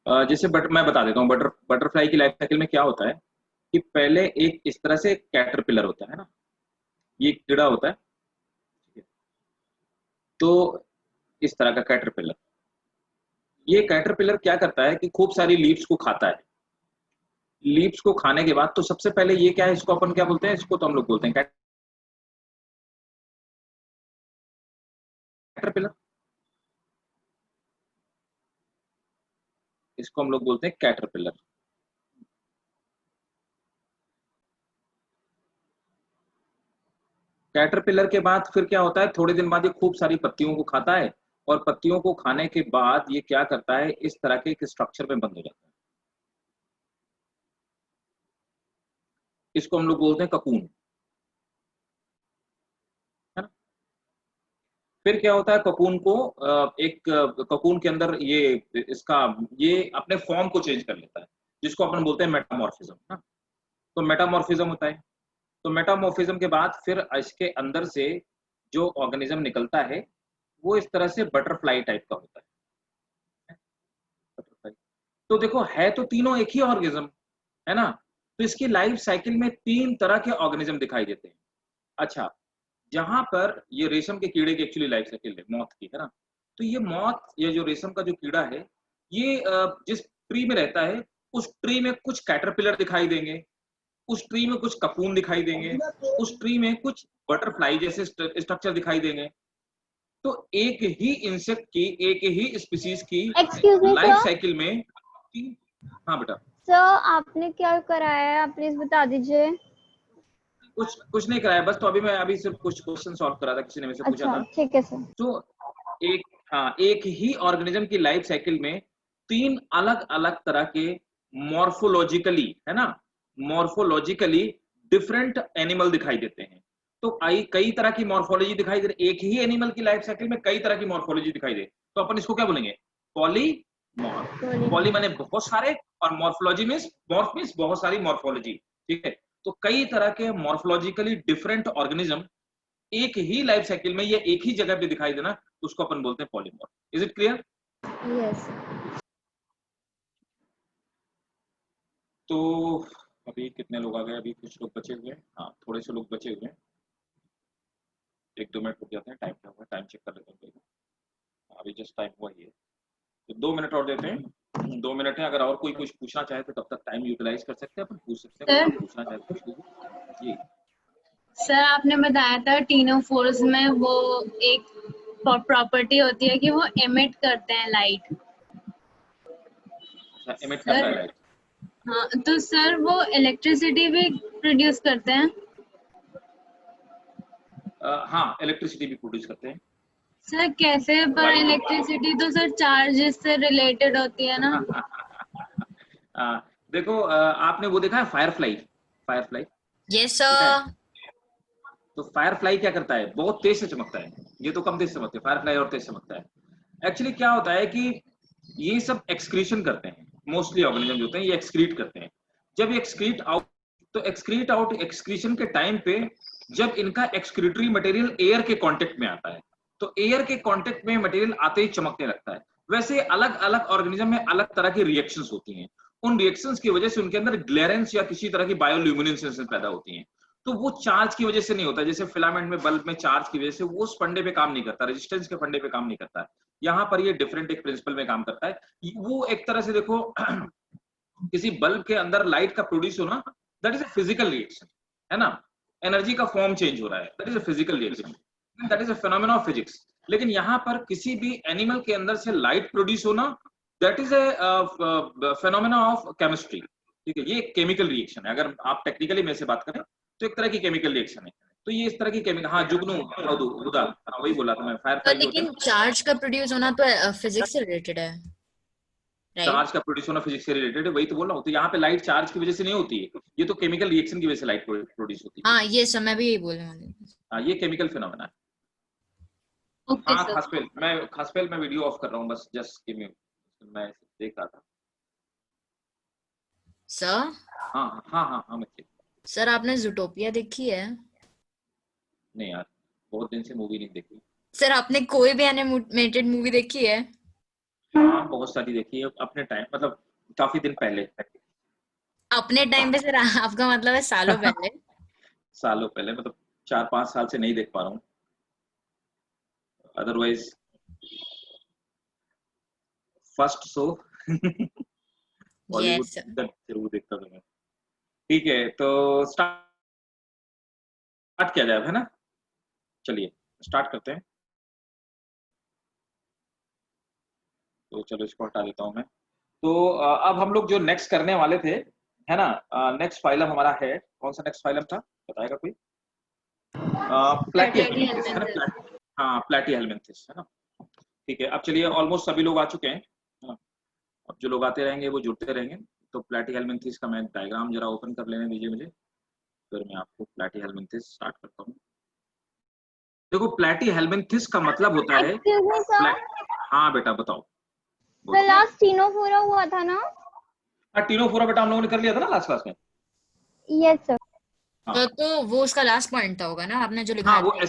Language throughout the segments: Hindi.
जैसे मैं बता देता हूँ, बटरफ्लाई की लाइफ साइकिल में क्या होता है कि पहले एक इस तरह से कैटरपिलर होता है ना, ये एक कीड़ा होता है, ठीक है? तो इस तरह का कैटरपिलर, ये कैटरपिलर क्या करता है कि खूब सारी लीव्स को खाता है। लीव्स को खाने के बाद तो सबसे पहले ये क्या है, इसको अपन क्या बोलते हैं, इसको तो हम लोग बोलते हैं कैटरपिलर, इसको हम लोग बोलते हैं कैटरपिलर। कैटरपिलर के बाद फिर क्या होता है, थोड़े दिन बाद ये खूब सारी पत्तियों को खाता है, और पत्तियों को खाने के बाद ये क्या करता है, इस तरह के एक स्ट्रक्चर में बंद हो जाता है, इसको हम लोग बोलते हैं ककून, है ना। फिर क्या होता है, ककून को एक ककून के अंदर ये इसका ये अपने फॉर्म को चेंज कर लेता है, जिसको अपन बोलते हैं मेटामॉर्फिज्म, ना। तो मेटामॉर्फिज्म होता है, तो मेटामॉर्फिज्म के बाद फिर इसके अंदर से जो ऑर्गेनिज्म निकलता है वो इस तरह से बटरफ्लाई टाइप का होता है, बटरफ्लाई। तो देखो, है तो तीनों एक ही ऑर्गेनिज्म, है ना। तो इसकी लाइफ साइकिल में तीन तरह के ऑर्गेनिज्म दिखाई देते हैं। अच्छा, जहां पर ये रेशम के कीड़े की एक्चुअली लाइफ साइकिल है, मॉथ की, है ना। तो ये मॉथ, ये जो रेशम का जो कीड़ा है, ये जिस ट्री में रहता है, उस ट्री में कुछ कैटरपिलर दिखाई देंगे, उस ट्री में कुछ ककून दिखाई देंगे, उस ट्री में कुछ बटरफ्लाई जैसे स्ट्रक्चर दिखाई देंगे। तो एक ही इंसेक्ट की, एक ही स्पीसीज की excuse me life sir. Cycle में हाँ बेटा। सर आपने क्या कराया है, आप प्लीज बता दीजिए। कुछ कुछ नहीं कराया, बस तो अभी सिर्फ कुछ क्वेश्चन सॉल्व करा था, किसी ने मेरे से पूछा अच्छा था। ठीक है सर। तो एक, हाँ, एक ही ऑर्गेनिज्म की लाइफ साइकिल में तीन अलग अलग तरह के मॉर्फोलॉजिकली, है ना, मॉर्फोलॉजिकली डिफरेंट एनिमल दिखाई देते हैं। तो आई कई तरह की मॉर्फोलॉजी दिखाई दे, एक ही एनिमल की लाइफ साइकिल में कई तरह की मॉर्फोलॉजी दिखाई दे, तो अपन इसको क्या बोलेंगे, पॉलीमॉर्फ। पॉली माने बहुत सारे, और मॉर्फ मीन्स बहुत सारी मॉर्फोलॉजी, ठीक है। तो कई तरह के मॉर्फोलॉजिकली डिफरेंट ऑर्गेनिज्म एक ही लाइफ साइकिल में, ये एक ही जगह पे दिखाई देना, उसको अपन बोलते हैं polymorph. Is it clear? Yes. तो अभी कितने लोग आ गए, अभी कुछ लोग बचे हुए हैं, हाँ थोड़े से लोग बचे हुए हैं, एक दो मिनट रुक जाते हैं, टाइम क्या हुआ, टाइम चेक कर लेते हैं। अभी जस्ट टाइम हुआ ही है, तो 2 मिनट और देते हैं, 2 मिनट है। अगर और कोई कुछ पूछना चाहे तो तब तक टाइम यूटिलाइज कर सकते हैं, अपन पूछ सकते हैं, कोई सर, और पूछना चाहे तो पूछ लीजिए जी। सर आपने बताया था टीनोफोर्स में वो एक प्रॉपर्टी होती है कि वो एमिट करते हैं लाइट। अच्छा, एमिट करता है सर, लाइट। हाँ तो सर वो इलेक्ट्रिसिटी भी प्रोड्यूस करते हैं। हाँ, इलेक्ट्रिसिटी भी प्रोड्यूस करते हैं। सर कैसे, पर लाइट इलेक्ट्रिसिटी तो सर चार्जेस से रिलेटेड होती है ना। देखो, आपने वो देखा है फायरफ्लाई, फायरफ्लाई यस देखा है? सर। तो फायरफ्लाई क्या करता है, बहुत तेज से चमकता है, ये तो कम तेज से चमकते हैं, फायरफ्लाई और तेज चमकता है। एक्चुअली क्या होता है कि ये सब एक्सक्रीशन करते हैं, मोस्टली ऑर्गेनिज्म जो होते हैं ये एक्सक्रीट करते हैं। जब ये एक्सक्रीट आउट, तो एक्सक्रीट आउट एक्सक्रीशन के टाइम पे जब इनका एक्सक्रीटरी मटेरियल एयर के कांटेक्ट में आता है, तो एयर के कांटेक्ट में मटेरियल आते ही चमकने लगता है। वैसे अलग अलग ऑर्गेनिज्म में अलग तरह की रिएक्शंस होती हैं, उन रिएक्शंस की वजह से उनके अंदर ग्लेरेंस या किसी तरह की बायोल्यूमिनेसेंस पैदा होती हैं। तो वो चार्ज की वजह से नहीं होता, जैसे फिलामेंट में बल्ब में चार्ज की वजह से वो उस फंडे पे काम नहीं करता, रेजिस्टेंस के फंडे पे काम नहीं करता है। यहाँ पर ये डिफरेंट एक प्रिंसिपल में काम करता है। वो एक तरह से देखो किसी बल्ब के अंदर लाइट का प्रोड्यूस होना, that is a physical reaction, है ना। एनर्जी का फॉर्म चेंज हो रहा है, that is a physical reaction, that is a phenomena of physics. लेकिन यहाँ पर किसी भी एनिमल के अंदर से लाइट प्रोड्यूस होना, that is a phenomena of chemistry, ठीक है। ये केमिकल रिएक्शन है, अगर आप टेक्निकली में से बात करें तो एक तरह की केमिकल रिएक्शन है। तो ये इस तरह की केमिकल, हाँ जुगनू उदा, हाँ वही बोला था मैं, फायर तो फ्लाई जो होते हैं लेकिन ना, चार्ज का प्रोड्यूस होना तो फिजिक्स से रिलेटेड है, राइट? चार्ज का प्रोड्यूस होना फिजिक्स से रिलेटेड है, वही तो बोल रहा हूँ। तो यहाँ पे लाइट चार्ज की वजह से नहीं होती है, ये तो केमिकल रिएक्शन की वजह से लाइट प्रोड्यूस होती है। हाँ ये सब मैं भी यही बोलने वाली हूँ। हाँ, ये केमिकल फिनोमेना है। ओके हाँ, सर। खासपेल मैं वीडियो ऑफ कर रहा हूँ, बस जस्ट गिव मी, मैं देख रहा था। सर, हाँ हाँ हाँ हाँ, मैं सर आपने जूटोपिया देखी है? नहीं यार, बहुत दिन से मूवी नहीं देखी। सर आपने कोई भी एनिमेटेड मूवी देखी है? हाँ बहुत सारी देखी है अपने टाइम, मतलब काफी दिन पहले। अपने टाइम पे सर आपका मतलब है सालों पहले? सालों पहले मतलब 4-5 साल से नहीं देख पा रहा हूँ, otherwise first show Bollywood yes sir. जरूर देखता था मैं। ठीक है, तो स्टार्ट किया जाए, है ना? चलिए स्टार्ट करते हैं। तो चलो इसको हटा देता हूँ मैं। तो अब हम लोग जो नेक्स्ट करने वाले थे, है ना, नेक्स्ट फाइलम हमारा है, कौन सा नेक्स्ट फाइलम था, बताएगा कोई? प्लेटिहेल्मिन्थेस, है ना? प्लेटिहेल्मिन्थेस। हाँ प्लेटिहेल्मिन्थेस, है ना? ठीक है, अब चलिए ऑलमोस्ट सभी लोग आ चुके हैं, है ना? अब जो लोग आते रहेंगे वो जुड़ते रहेंगे। तो प्लेटिहेल्मिन्थेस का मैं डायग्राम जरा ओपन कर लेने दीजिए मुझे, फिर मैं आपको प्लेटिहेल्मिन्थेस स्टार्ट करता हूँ। देखो प्लेटिहेल्मिन्थेस का मतलब होता है एक्सक्यूज मी सर, हाँ बेटा बताओ, द बोलो। लास्ट टीनोफोरा हुआ था ना? हाँ टीनोफोरा बेटा हम लोगों ने कर लिया था ना लास्ट क्लास में। Yes sir. हाँ तो वो उसका लास्ट पॉइंट था होगा ना, आपने जो हाँ, लिखा वो था?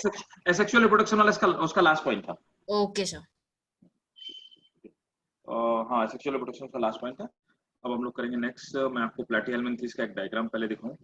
एसेक्सुअल रिप्रोडक्शन वाला उसका लास्ट पॉइंट था। Okay sir. हाँ सेक्सुअल रिप्रोडक्शन का लास्ट पॉइंट था। अब हम लोग करेंगे नेक्स्ट, मैं आपको प्लेटिहेल्मिन्थेस का एक डायग्राम पहले दिखाऊं।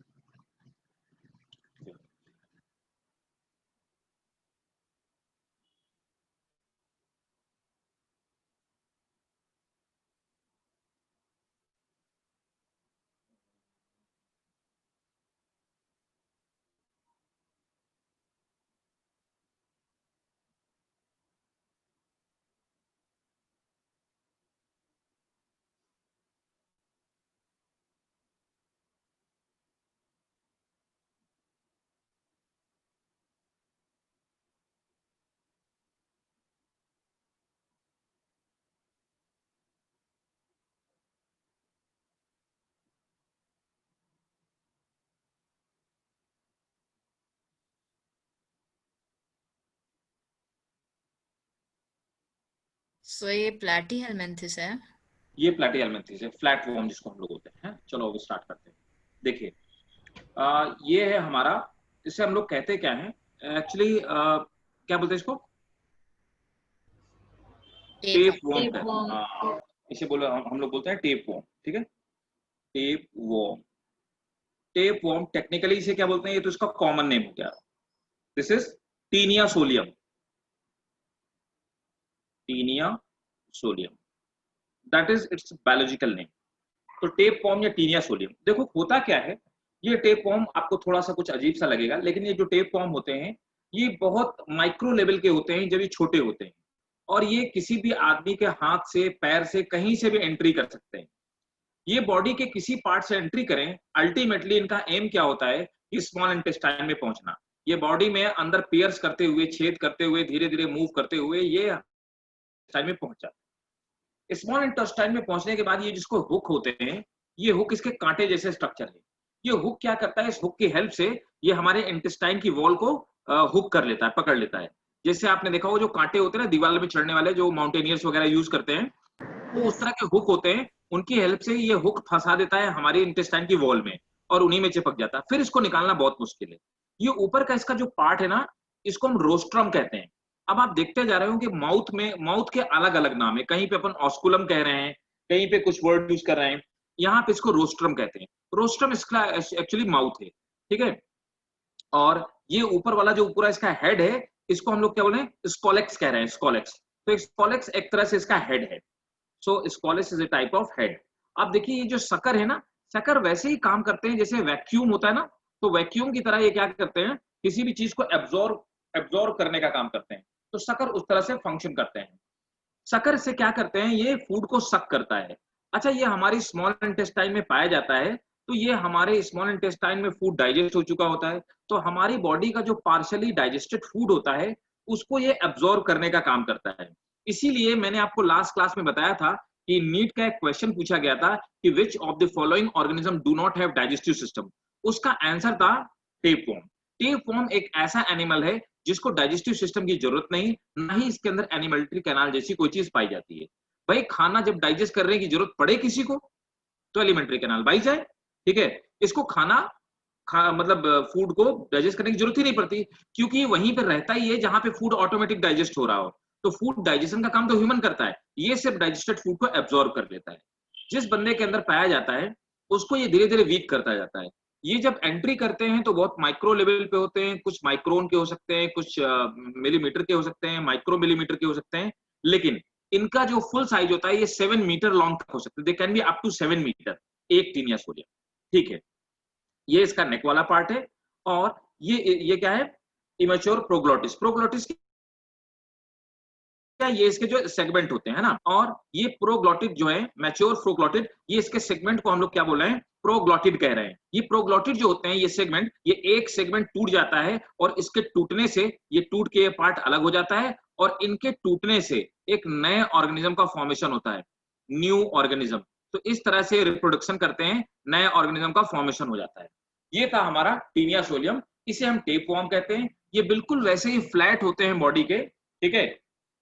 सो ये प्लैटीहेल्मिन्थेस है। ये प्लेटिहेल्मिन्थेस है, फ्लैट वॉर्म जिसको हम लोग बोलते हैं। चलो अब स्टार्ट करते हैं। देखिए ये है हमारा, इसे हम लोग कहते क्या है एक्चुअली, क्या बोलते हैं इसको? टेप। टेप वॉर्म टेप कहते वर्म। हैं, हाँ इसे बोलो, हम लोग बोलते हैं टेप वॉर्म, ठीक है? Tape warm, tape warm technically इसे क्या बोलते हैं, ये तो इसका कॉमन नेम हो गया। This is taenia solium, taenia solium, that is its biological name. तो टेप वॉर्म या टीनिया सोलियम, देखो होता क्या है, ये टेप वॉर्म आपको थोड़ा सा कुछ अजीब सा लगेगा, लेकिन ये जो टेप वॉर्म होते हैं ये बहुत माइक्रो लेवल के होते हैं, जब ये छोटे होते हैं, और ये किसी भी आदमी के हाथ से पैर से कहीं से भी एंट्री कर सकते हैं। ये बॉडी के किसी पार्ट से एंट्री करें, अल्टीमेटली इनका एम क्या होता है कि स्मॉल इंटेस्टाइन में पहुंचना। ये बॉडी में अंदर पियर्स करते हुए, छेद करते हुए, धीरे धीरे मूव करते हुए ये इंटेस्टाइन में पहुंच जाते हैं। स्मॉल इंटेस्टाइन में पहुंचने के बाद ये जिसको हुक होते हैं, ये हुक इसके कांटे जैसे स्ट्रक्चर है। ये हुक क्या करता है, इस हुक की हेल्प से ये हमारे इंटेस्टाइन की वॉल को हुक कर लेता है, पकड़ लेता है। जैसे आपने देखा हो जो कांटे होते हैं ना दीवार में चढ़ने वाले, जो माउंटेनियर्स वगैरह यूज करते हैं, वो उस तरह के हुक होते हैं। उनकी हेल्प से ये हुक फंसा देता है हमारे इंटेस्टाइन की वॉल में, और उन्हीं में चिपक जाता है। फिर इसको निकालना बहुत मुश्किल है। ये ऊपर का इसका जो पार्ट है ना, इसको हम रोस्ट्रम कहते हैं। अब आप देखते जा रहे हो कि माउथ के अलग अलग नाम है, कहीं पे अपन ऑस्कुलम कह रहे हैं, कहीं पे कुछ वर्ड यूज कर रहे हैं, यहाँ पे इसको रोस्ट्रम कहते हैं। रोस्ट्रम इसका एक्चुअली माउथ है, ठीक है? और ये ऊपर वाला जो पूरा इसका हेड है, इसको हम लोग क्या बोले, स्कोलेक्स कह रहे हैं, स्कोलेक्स। तो स्कोलेक्स एक तरह से इसका हेड है। So scolex is a type of head. अब देखिए ये जो सकर है ना, सकर वैसे ही काम करते हैं जैसे वैक्यूम होता है ना, तो वैक्यूम की तरह ये क्या करते हैं, किसी भी चीज को एब्जॉर्ब एब्जॉर्ब करने का काम करते हैं। तो सकर उस तरह से फंक्शन करते हैं। सकर से क्या करते हैं, ये फूड को सक करता है। अच्छा, ये हमारी स्मॉल इंटेस्टाइन में पाया जाता है, तो ये हमारे स्मॉल इंटेस्टाइन में फूड डाइजेस्ट हो चुका होता है, तो हमारी बॉडी का जो पार्शियली डाइजेस्टेड फूड होता है उसको ये एब्जॉर्ब करने का काम करता है। इसीलिए मैंने आपको लास्ट क्लास में बताया था कि नीट का एक क्वेश्चन पूछा गया था कि which of the following organism do not have digestive system. उसका आंसर था टेपवर्म। टेपवर्म एक ऐसा एनिमल है जिसको डाइजेस्टिव सिस्टम की जरूरत नहीं, ना ही इसके अंदर एनिमल्ट्री कैनाल जैसी कोई चीज पाई जाती है। भाई खाना जब डाइजेस्ट करने की जरूरत पड़े किसी को, तो एलिमेंट्री कैनाल बाई जाए, ठीक है? इसको मतलब फूड को डाइजेस्ट करने की जरूरत ही नहीं पड़ती, क्योंकि वहीं पर रहता ही है जहां पे फूड ऑटोमेटिक डाइजेस्ट हो रहा हो। तो फूड डाइजेशन का काम तो ह्यूमन करता है, ये सिर्फ डाइजेस्टेड फूड को एब्जॉर्ब कर लेता है। जिस बंदे के अंदर पाया जाता है उसको ये धीरे धीरे वीक करता जाता है। ये जब एंट्री करते हैं तो बहुत माइक्रो लेवल पे होते हैं, कुछ माइक्रोन के हो सकते हैं, कुछ मिलीमीटर के हो सकते हैं, माइक्रो मिलीमीटर के हो सकते हैं, लेकिन इनका जो फुल साइज होता है ये 7 मीटर लॉन्ग तक हो सकता है। They can be up to 7 metre एक टीनिया सोलिया। ठीक है, ये इसका नेक वाला पार्ट है। और ये क्या है, इमेच्योर प्रोग्लोटिस। प्रोग्लोटिस क्या, ये इसके जो सेगमेंट होते हैं ना, और ये प्रोग्लोटिड जो है, मैच्योर प्रोग्लोटिड, ये इसके सेगमेंट को हम लोग क्या बोल रहे हैं, प्रोग्लोटिड कह रहे हैं। ये प्रोग्लोटिड जो होते हैं, ये सेगमेंट, ये एक सेगमेंट टूट जाता है और इसके टूटने से ये टूट के ये पार्ट अलग हो जाता है और इनके टूटने से एक नए ऑर्गेनिज्म का फॉर्मेशन होता है, न्यू ऑर्गेनिज्म। तो इस तरह से रिप्रोडक्शन करते हैं, नए ऑर्गेनिज्म का फॉर्मेशन हो जाता है। ये था हमारा टीनिया सोलियम, इसे हम टेप वॉर्म कहते हैं। ये बिल्कुल वैसे ही फ्लैट होते हैं बॉडी के। ठीक है,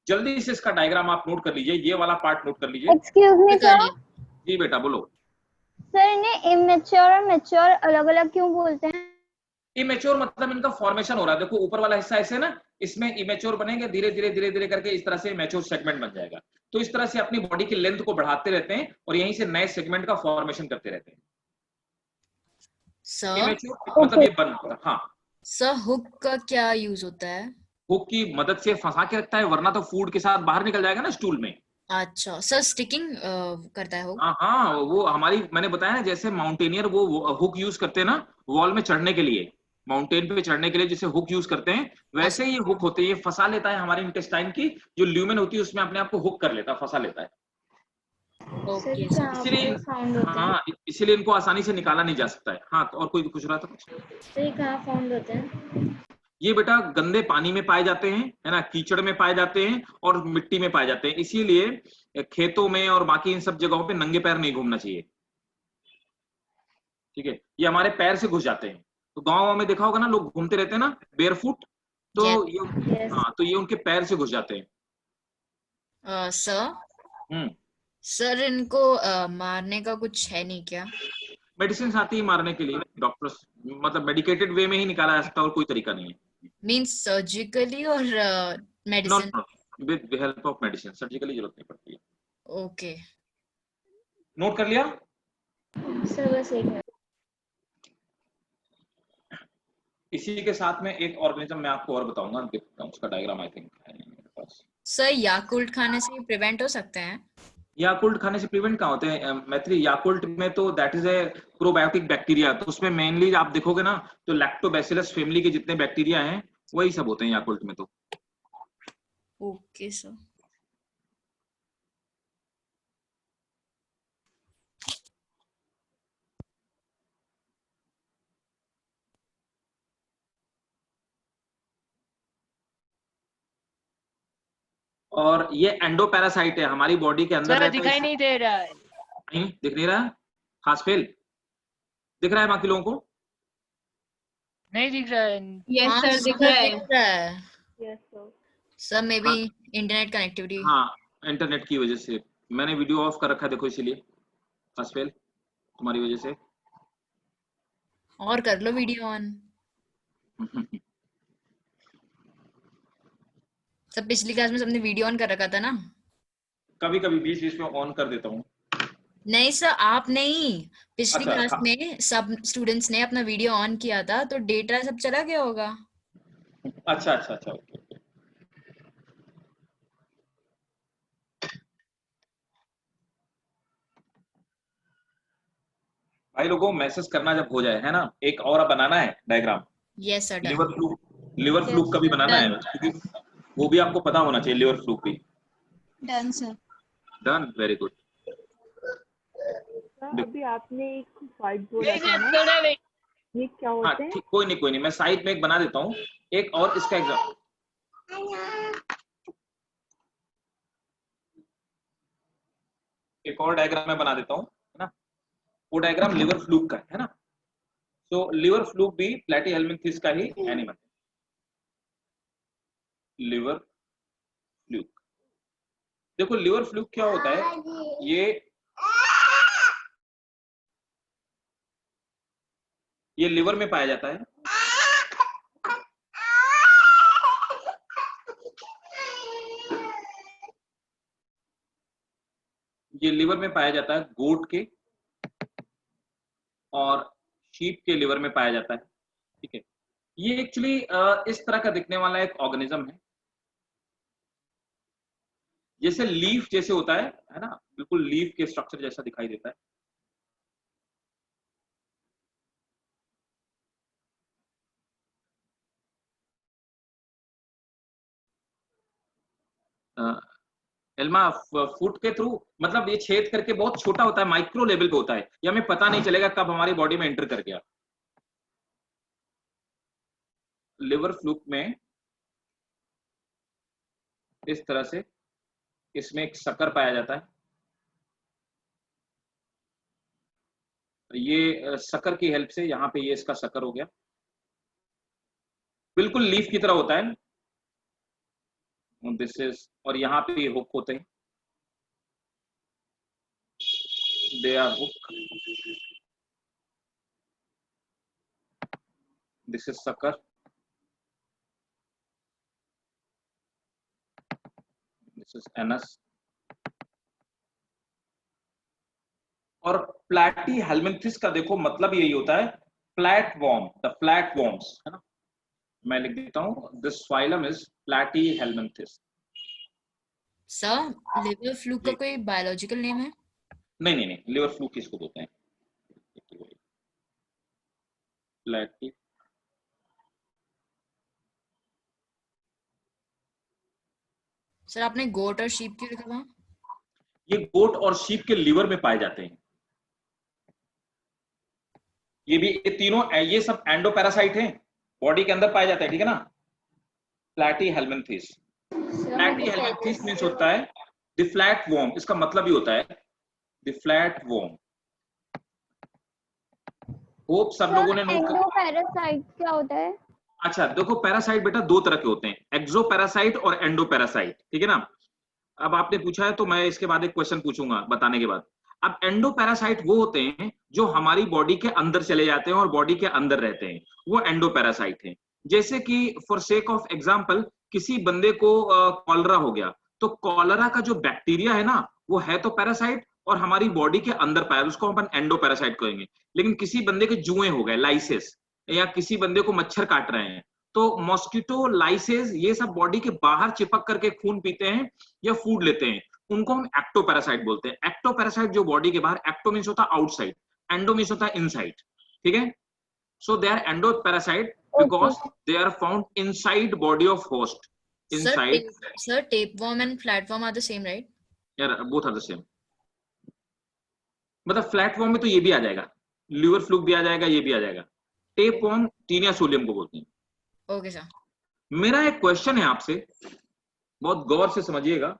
जल्दी से इसका डायग्राम आप नोट कर लीजिए, ये वाला पार्ट नोट कर लीजिए। एक्सक्यूज मी सर, जी बेटा बोलो। सर इन्हें इमेच्योर और मैच्योर अलग अलग क्यों बोलते हैं? इमेच्योर मतलब इनका फॉर्मेशन हो रहा है, देखो ऊपर वाला हिस्सा ऐसे ना, इसमें इमेच्योर बनेंगे, धीरे धीरे धीरे धीरे करके इस तरह से मैच्योर सेगमेंट बन जाएगा। तो इस तरह से अपनी बॉडी की लेंथ को बढ़ाते रहते हैं और यहीं से नए सेगमेंट का फॉर्मेशन करते रहते हैं। सर इमेच्योर मतलब ये बन, हाँ। सर हुक का क्या यूज होता है? हुक की मदद से फंसा के रखता है, वरना तो फूड के साथ बाहर निकल जाएगा ना स्टूल में। अच्छा सर, स्टिकिंग करता है हुक? हाँ हाँ, वो हमारी, मैंने बताया ना, जैसे माउंटेनियर वो हुक यूज करते हैं ना वॉल में चढ़ने के लिए, माउंटेन पे चढ़ने के लिए जैसे हुक यूज करते हैं, वैसे ही ये हुक होते हैं। ये फंसा लेता है हमारे इंटेस्टाइन की जो ल्यूमेन होती है, उसमें अपने आप को हुक कर लेता है, फंसा लेता है। ओके इसीलिए, हाँ, इसीलिए इनको आसानी से निकाला नहीं जा सकता है। हाँ, तो और कोई पूछ रहा था कुछ? ये कहाँ फाउंड होते हैं? ये बेटा गंदे पानी में पाए जाते हैं, है ना, कीचड़ में पाए जाते हैं और मिट्टी में पाए जाते हैं। इसीलिए खेतों में और बाकी इन सब जगहों पे नंगे पैर नहीं घूमना चाहिए। ठीक है, ये हमारे पैर से घुस जाते हैं। तो गाँव में देखा होगा ना, लोग घूमते रहते हैं ना बेयरफुट, तो ये, हाँ, तो ये उनके पैर से घुस जाते हैं। सर सर इनको मारने का कुछ है नहीं क्या? मेडिसिन आती है मारने के लिए, डॉक्टर्स, मतलब मेडिकेटेड वे में ही निकाला जा सकता है और कोई तरीका नहीं है। मींस सर्जिकली और no medicine? With help of medicine, surgically जरूरत नहीं पड़ती है। ओके, नोट कर लिया सर? बस एक मिनट। इसी के साथ में एक ऑर्गेनिज्म मैं आपको और बताऊंगा, देखता हूं उसका डायग्राम आई थिंक है मेरे पास। सर याकुल्ट खाने से प्रिवेंट हो सकते हैं? याकुल्ट खाने से प्रिवेंट कहाँ होते हैं मैत्री? याकुल्ट में तो that is a probiotic bacteria, तो उसमें मेनली आप देखोगे ना तो लैक्टोबैसिलस फैमिली के जितने बैक्टीरिया हैं वही सब होते हैं याकुल्ट में। तो ओके सर। और ये एंडोपैरासाइट है, हमारी बॉडी के अंदर रहता है। दिखाई नहीं दे रहा है। नहीं दिख नहीं रहा? खास फेल दिख रहा है बाकी लोगों को? नहीं दिख रहा है। यस हाँ सर, दिख रहा है। दिख रहा है yes sir. Sir, may be internet connectivity. हाँ, इंटरनेट की वजह से मैंने वीडियो ऑफ कर रखा है, देखो इसीलिए खास फेल तुम्हारी वजह से। और कर लो वीडियो ऑन। सब पिछली क्लास में सबने वीडियो ऑन कर रखा था ना? कभी कभी बीच बीच में ऑन कर देता हूँ। नहीं सर, आप नहीं, पिछली अच्छा, क्लास हाँ। में सब स्टूडेंट्स ने अपना वीडियो ऑन किया था तो डेटा सब चला गया होगा। अच्छा अच्छा अच्छा, ओके। भाई लोगों मैसेज करना जब हो जाए, है ना, एक और बनाना है diagram. Yes sir, liver fluke का भी बनाना है, क्योंकि वो भी आपको पता होना चाहिए, लिवर फ्लूक भी। Done sir. Done, very good. अभी आपने एक फाइट बोला था ना, ये क्या हाँ होते हैं? ठीक, कोई नहीं, मैं साइड में एक बना देता हूँ, एक और इसका एग्जाम। एक और डायग्राम मैं बना देता हूँ, है ना, वो डायग्राम लिवर फ्लूक का है ना। तो लिवर फ्लूक भी प्लैटीहेल्मिन्थेस का ही एनिमल है, लिवर फ्लूक। देखो लिवर फ्लूक क्या होता है, ये लिवर में पाया जाता है। ये लिवर में पाया जाता है गोट के और शीप के लिवर में पाया जाता है, ठीक है। ये एक्चुअली इस तरह का दिखने वाला एक ऑर्गेनिज्म है, जैसे लीफ जैसे होता है ना, बिल्कुल लीफ के स्ट्रक्चर जैसा दिखाई देता है। एल्मा फूट के थ्रू मतलब ये छेद करके बहुत छोटा होता है, माइक्रो लेवल पे होता है, ये हमें पता नहीं चलेगा कब हमारी बॉडी में एंटर कर गया। लिवर फ्लूक में इस तरह से इसमें एक शक्कर पाया जाता है, ये शक्कर की हेल्प से यहाँ पे ये इसका शक्कर हो गया, बिल्कुल लीफ की तरह होता है। दिस इज, और यहाँ पे ये हुक होते हैं, they are hook, this is sucker, this is anus. और प्लैटी हेलमिंथिस का देखो मतलब यही होता है, flat worm, the flat worms, है ना। मैं लिख देता हूं, this phylum is platyhelminthes. Sir liver fluke का कोई बायोलॉजिकल नेम है? नहीं नहीं नहीं, लिवर फ्लू किसको बोलते हैं? प्लैटी सर आपने गोट और शीप क्यों लिखा वहां? ये गोट और शीप के लिवर में पाए जाते हैं, ये भी, ये तीनों, ये सब एंडोपैरासाइट हैं, बॉडी के अंदर पाए जाते हैं, ठीक है ना। Platy helminths, platy helminths means होता है द फ्लैट वॉर्म, इसका मतलब ही होता है द फ्लैट वॉर्म। होप सब लोगों ने नोट कर। एंडोपैरासाइट क्या होता है? अच्छा देखो, पैरासाइट बेटा दो तरह के होते हैं, एक्सोपैरासाइट और एंडोपैरासाइट, ठीक है ना। अब आपने पूछा है तो मैं इसके बाद एक क्वेश्चन पूछूंगा बताने के बाद। अब एंडोपैरासाइट वो होते हैं जो हमारी बॉडी के अंदर चले जाते हैं और बॉडी के अंदर रहते हैं, वो एंडोपैरासाइट हैं। जैसे कि फॉर सेक ऑफ एग्जांपल, किसी बंदे को कॉलरा हो गया, तो कॉलरा का जो बैक्टीरिया है ना, वो है तो पैरासाइट और हमारी बॉडी के अंदर पाया, उसको अपन एंडोपैरासाइट कहेंगे। लेकिन किसी बंदे के जुए हो गए, लाइसेस, या किसी बंदे को मच्छर काट रहे हैं, तो मॉस्किटो, लाइसेस, ये सब बॉडी के बाहर चिपक करके खून पीते हैं या फूड लेते हैं, उनको हम एक्टोपैरासाइट बोलते हैं। एक्टोपैरासाइट जो बॉडी के बाहर, एक्टो मींस होता है आउटसाइड, एंडो मींस होता है इनसाइड, ठीक है। So they are endoparasite because they are found inside body of host, inside. Sir tapeworm and flatworm are the same, right? यार बोथ आर द सेम, मतलब फ्लैटवर्म में तो ये भी आ जाएगा, लिवर फ्लूक भी आ जाएगा, ये भी आ जाएगा। टेपवर्म टीनिया सोलियम को बोलते हैं। Okay sir. मेरा एक क्वेश्चन है आपसे, बहुत गौर से समझिएगा।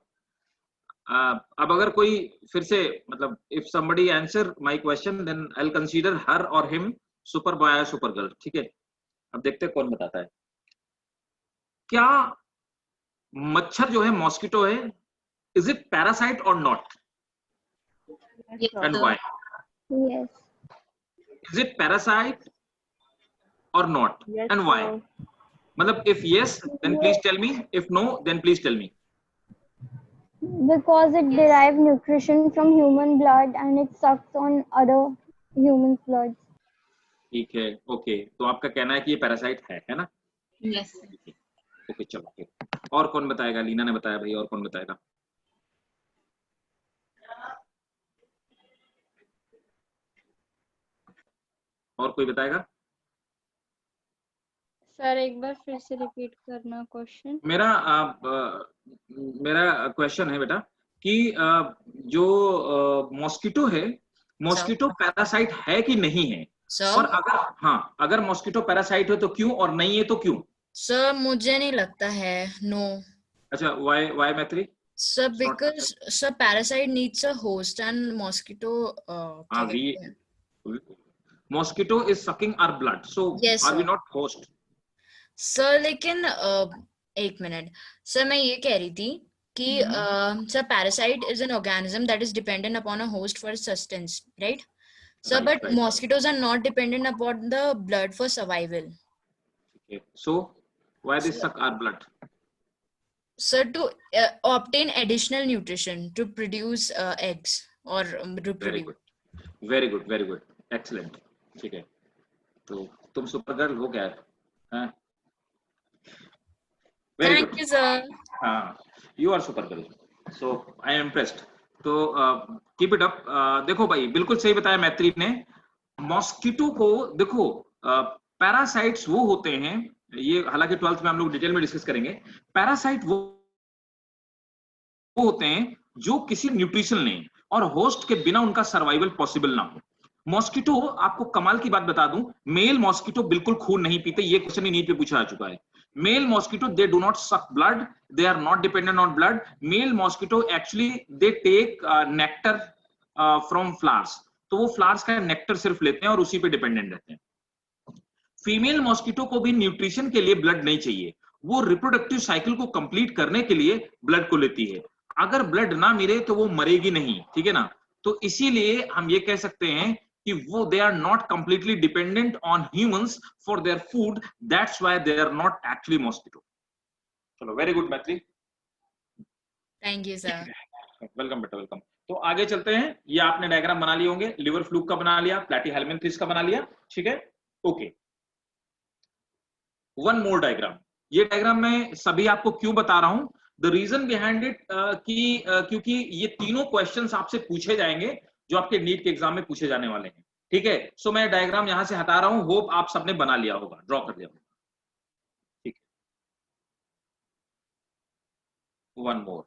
अब अगर कोई फिर से, मतलब if somebody answer my question then I will consider her और him super boy, super girl, ठीक है। अब देखते हैं कौन बताता है। क्या मच्छर जो है, मॉस्किटो है, इज इट पैरासाइट और not, and why? Yes. Is it parasite or not, Yes, and why? sir. मतलब if yes then please tell me, if no then please tell me. Because it derives nutrition from human blood and it sucks on other human blood. ठीक है, ओके, तो आपका कहना है कि ये पैरासाइट है ना? यस। ओके चलो, ओके। और कौन बताएगा? लीना ने बताया भाई, और कौन बताएगा? और कोई बताएगा? सर एक बार फिर से रिपीट करना क्वेश्चन। मेरा क्वेश्चन है बेटा कि जो मॉस्किटो है, मॉस्किटो पैरासाइट है कि नहीं है? सर, और अगर हाँ, अगर मॉस्किटो पैरासाइट है तो क्यों, और नहीं है तो क्यों? सर मुझे नहीं लगता है, नो। अच्छा, why Maitri? Sir because sir parasite needs a host and mosquito mosquito is sucking our blood, so are we not host? Sir लेकिन एक मिनट सर, मैं ये कह रही थी कि sir parasite is an organism that is dependent upon a host for sustenance, right? Sir but mosquitoes are not dependent upon the blood for survival. So why they suck our blood? Sir, to obtain additional nutrition to produce eggs or very reproduce. Good very good very good, excellent. ठीक है, तो तुम सुपर गर्ल हो क्या? हाँ, very Thank good. you, sir. हाँ, you are super girl, so I am impressed. तो कीप इट अप। देखो भाई, बिल्कुल सही बताया मैत्री ने। मॉस्किटो को देखो, पैरासाइट्स वो होते हैं, ये हालांकि 12th में हम लोग डिटेल में डिस्कस करेंगे। पैरासाइट वो होते हैं जो किसी न्यूट्रिशन लें और होस्ट के बिना उनका सर्वाइवल पॉसिबल ना हो। मॉस्किटो, आपको कमाल की बात बता दूं, मेल मॉस्किटो बिल्कुल खून नहीं पीते। ये क्वेश्चन ही नीट पे पूछा जा चुका है। Male mosquito, they do not suck blood, they are not dependent on blood. Male mosquito actually they take nectar from flowers, तो वो फ्लावर्स का नेक्टर सिर्फ लेते हैं और उसी पे डिपेंडेंट रहते हैं। फीमेल मॉस्किटो को भी न्यूट्रिशन के लिए ब्लड नहीं चाहिए, वो रिप्रोडक्टिव साइकिल को कंप्लीट करने के लिए ब्लड को लेती है। अगर ब्लड ना मिले तो वो मरेगी नहीं, ठीक है ना? तो इसीलिए हम ये कह सकते हैं कि वो they are not completely dependent on humans for their food, that's why they are not actually mosquito. चलो, very good Maitri. Thank you, sir. Welcome बेटा, वेलकम। तो आगे चलते हैं। ये आपने डायग्राम बना लिए होंगे, लिवर फ्लूक का बना लिया, प्लैटीहेल्मिन्थेसिस का बना लिया, ठीक है, ओके। One more diagram. ये डायग्राम मैं सभी आपको क्यों बता रहा हूं, द रीजन बिहाइंड इट कि क्योंकि ये तीनों क्वेश्चंस आपसे पूछे जाएंगे जो आपके नीट के एग्जाम में पूछे जाने वाले हैं, ठीक है? सो मैं डायग्राम यहां से हटा रहा हूं, होप आप सबने बना लिया होगा, ड्रॉ कर लिया होगा, ठीक है। One more.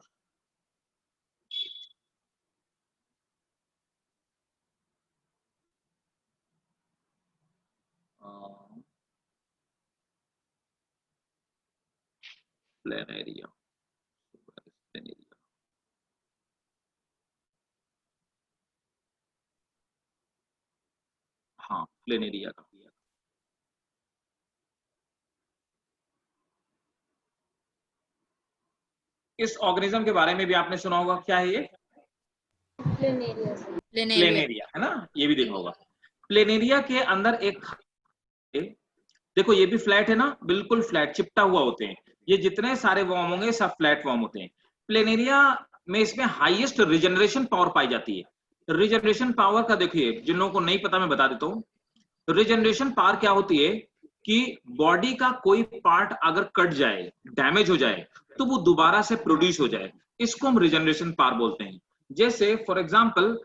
Plain area, plain area, हाँ, प्लेन एरिया का। इस ऑर्गेनिज्म के बारे में भी आपने सुना होगा, क्या है ये? Plane Planaria. एरिया, है ना? ये भी देखा होगा। प्लेनेरिया के अंदर एक, देखो ये भी फ्लैट है ना, बिल्कुल फ्लैट चिपटा हुआ होते हैं। ये जितने सारे वॉर्म होंगे सब फ्लैट वॉर्म होते हैं। प्लेनेरिया में इसमें हाईएस्ट रिजनरेशन पावर पाई जाती है। रिजनरेशन पावर का देखिए, जिन लोगों को नहीं पता मैं बता देता हूँ। रिजनरेशन पावर क्या होती है कि बॉडी का कोई पार्ट अगर कट जाए, डैमेज हो जाए, तो वो दोबारा से प्रोड्यूस हो जाए, इसको हम रिजनरेशन पावर बोलते हैं। जैसे फॉर एग्जांपल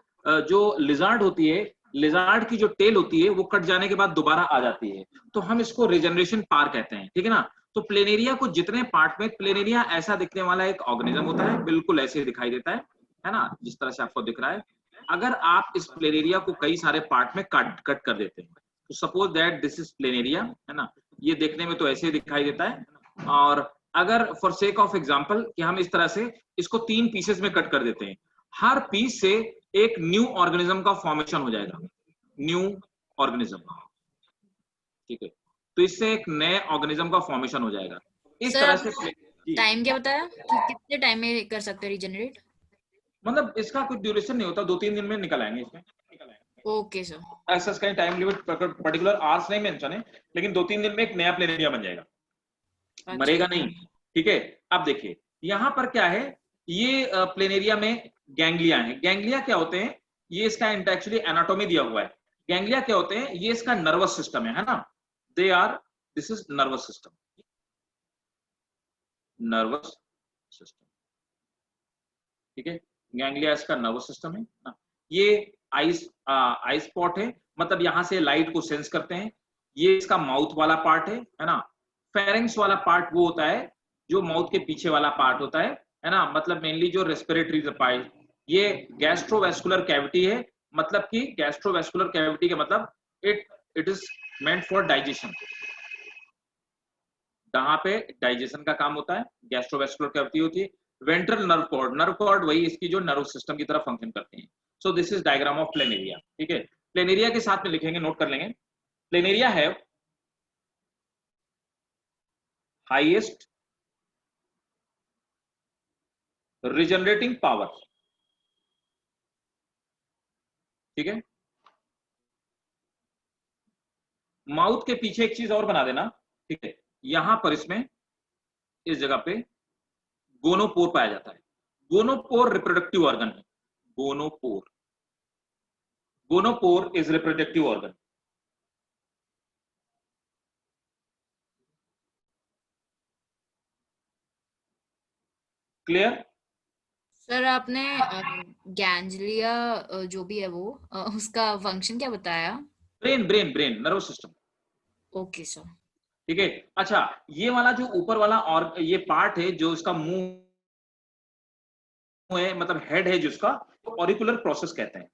जो लिजार्ड होती है, लिजार्ड की जो टेल होती है वो कट जाने के बाद दोबारा आ जाती है, तो हम इसको रिजनरेशन पावर कहते हैं, ठीक है ना? तो प्लेनेरिया को जितने पार्ट में, प्लेनेरिया ऐसा दिखने वाला एक ऑर्गेनिज्म होता है, बिल्कुल ऐसे दिखाई देता है ना, जिस तरह से आपको दिख रहा है। अगर आप इस प्लेनेरिया को कई सारे पार्ट में कट कर देते हैं, तो suppose that this is planaria, है ना? ये देखने में तो ऐसे दिखाई देता है। और अगर फॉर सेक ऑफ एग्जांपल कि हम इस तरह से इसको 3 पीसेस में कट कर देते हैं, हर पीस से एक न्यू ऑर्गेनिज्म का फॉर्मेशन हो जाएगा, न्यू ऑर्गेनिज्म, ठीक है? तो इससे एक नए ऑर्गेनिज्म का फॉर्मेशन हो जाएगा। इस Sir, तरह से टाइम क्या बताया कि कितने टाइम में कर सकते हैं रिजेनरेट? मतलब इसका कोई ड्यूरेशन नहीं होता, 2-3 दिन में निकल आएंगे इसमें। Okay sir. ऐसा इसका टाइम लिमिट पर्टिकुलर आवर्स नहीं मेंशन है, लेकिन 2-3 दिन में एक नया प्लेनेरिया बन जाएगा, मरेगा नहीं, ठीक है? अब देखिए यहां पर क्या है, ये प्लेनेरिया में गैंग्लिया है। गैंग्लिया क्या होते हैं, ये इसका एक्चुअली एनाटॉमी दिया हुआ है। गैंग्लिया क्या होते हैं, ये इसका नर्वस सिस्टम है ना? They are, this is nervous system, nervous system, ठीक है? गैंग्लिया इसका नर्वस सिस्टम है ना? ये आई स्पॉट है, मतलब यहां से लाइट को सेंस करते हैं। ये इसका माउथ वाला पार्ट है ना? फेरिंग्स वाला पार्ट वो होता है जो माउथ के पीछे वाला पार्ट होता है ना? मतलब मेनली जो रेस्पिरेटरी पार्ट। ये गैस्ट्रोवेस्कुलर कैविटी है, मतलब कि गैस्ट्रोवेस्कुलर कैविटी का मतलब it is meant for digestion. जहां पे डाइजेशन का काम होता है, गैस्ट्रोवेस्कुलर कैविटी होती है। वेंट्रल नर्व कॉर्ड वही इसकी जो नर्व सिस्टम की तरह फंक्शन करती है। सो this is diagram of planaria, ठीक है? प्लेनेरिया के साथ में लिखेंगे, नोट कर लेंगे। प्लेनेरिया है हाईएस्ट रिजनरेटिंग पावर, ठीक है? माउथ के पीछे एक चीज और बना देना, ठीक है? यहां पर इसमें इस जगह पे गोनोपोर पाया जाता है। गोनोपोर रिप्रोडक्टिव ऑर्गन है। Gonopore is reproductive organ. Clear? Sir आपने गैंग्लिया जो भी है वो उसका फंक्शन क्या बताया? Brain nervous system. Okay sir. ठीक है। अच्छा, ये वाला जो ऊपर वाला और ये पार्ट है जो इसका मुंह है, मतलब हेड है जिसका, ऑरिकुलर प्रोसेस कहते हैं।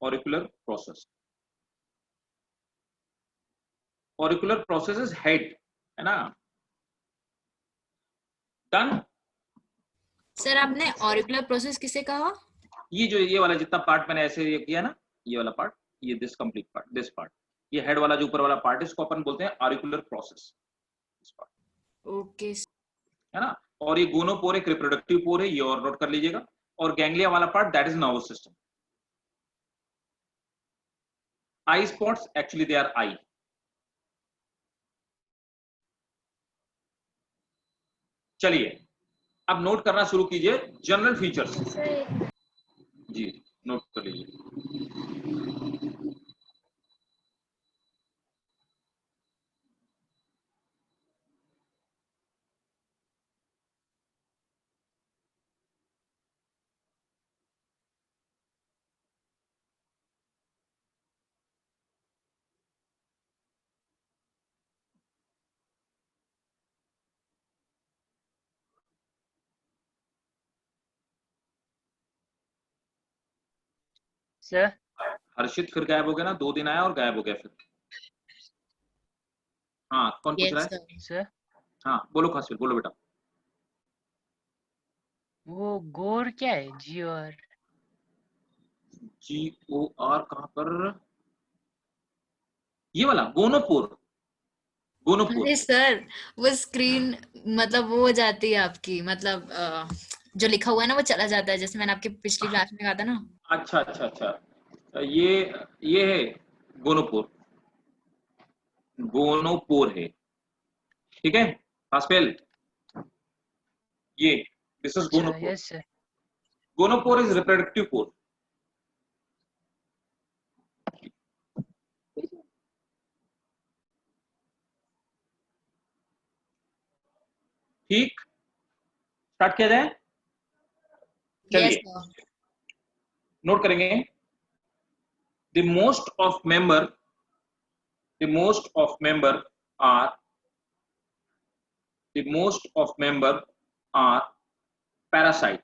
ऑरिकुलर प्रोसेस इज हेड, है ना? डन। सर आपने ऑरिकुलर प्रोसेस किसे कहा? ये वाला जितना पार्ट मैंने ऐसे ये किया ना, ये वाला पार्ट, ये this complete part, this part, ये हेड वाला जो ऊपर वाला पार्ट है इसको अपन बोलते हैं ऑरिकुलर प्रोसेस। ओके है ना? और ये गोनोपोर एक रिप्रोडक्टिव पोर है, ये और नोट कर लीजिएगा। और गैंग्लिया वाला part that is nervous system. I spots actually they are आई। चलिए अब नोट करना शुरू कीजिए जनरल फीचर्स। जी नोट कर लीजिए। सर हर्षित फिर गायब हो गया ना, 2 दिन आया और गायब हो गया फिर। हाँ कौन पूछ रहा है? सर हाँ बोलो खासिल, बोलो बेटा। वो गोर क्या है? GOR कहाँ पर? ये वाला गोनोपोर। अरे सर वो स्क्रीन मतलब वो हो जाती है आपकी, मतलब जो लिखा हुआ है ना वो चला जाता है, जैसे मैंने आपके पिछली क्लास में कहा था ना। अच्छा, ये है गोनोपोर है। ठीक है हास्पेल, ये this is gonopore. Yes sir. Gonopore is reproductive pore. ठीक, स्टार्ट किया जाए। चलिए नोट करेंगे। The most of member are parasite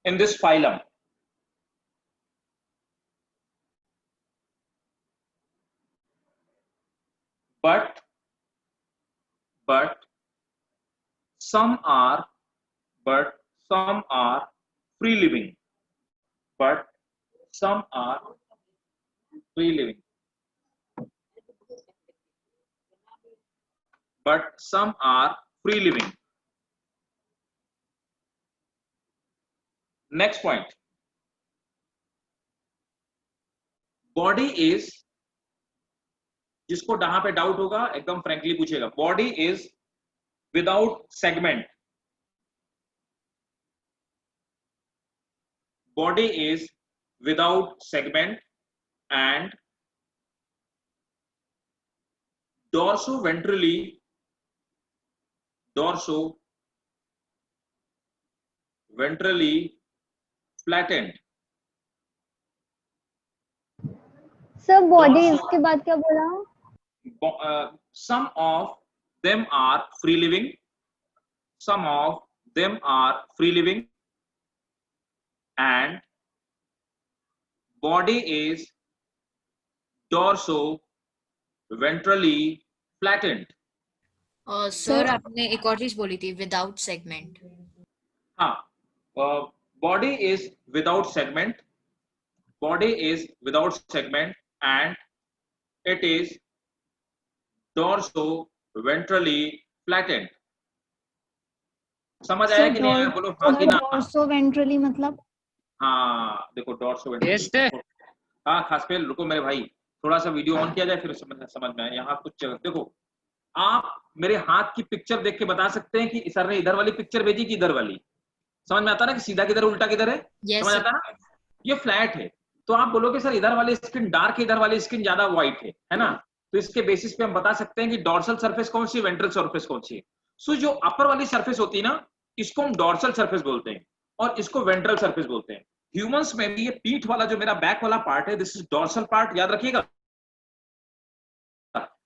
in this phylum. But some are free living. But some are free living. Next point. Body is, जिसको जहां पे डाउट होगा एकदम फ्रैंकली पूछेगा। Body is without segment. Body is without segment and dorsoventrally flattened. Sir body इसके बाद क्या बोला? Some of them are free living. And body is dorso-ventrally flattened. Sir आपने एक और चीज बोली थी, विदाउट सेगमेंट। हाँ, body is without segment and it is dorso-ventrally flattened. समझ आया कि नहीं आया? बोलो हाँ कि ना। डॉर्सोवेंट्रली मतलब? हाँ देखो डॉर्सोवेंट्रली। हाँ खास पे रुको मेरे भाई, थोड़ा सा वीडियो ऑन किया जाए फिर समझ में आए। यहाँ कुछ देखो, आप मेरे हाथ की पिक्चर देख के बता सकते हैं कि सर ने इधर वाली पिक्चर भेजी कि इधर वाली। समझ में आता ना कि सीधा किधर उल्टा किधर है? Yes, समझ sir. आता ना? ये फ्लैट है, तो आप बोलोगे सर इधर वाली स्किन डार्क है, इधर वाली स्किन ज्यादा व्हाइट है ना? तो इसके बेसिस पे हम बता सकते हैं कि डॉर्सल सरफेस कौन सी, वेंट्रल सरफेस कौन सी है। सो जो अपर वाली सरफेस होती है ना, इसको हम डॉर्सल सरफेस बोलते हैं और इसको वेंट्रल सरफेस बोलते हैं। ह्यूमंस में भी ये पीठ वाला जो मेरा बैक वाला पार्ट है, दिस इज डॉर्सल पार्ट, याद रखिएगा।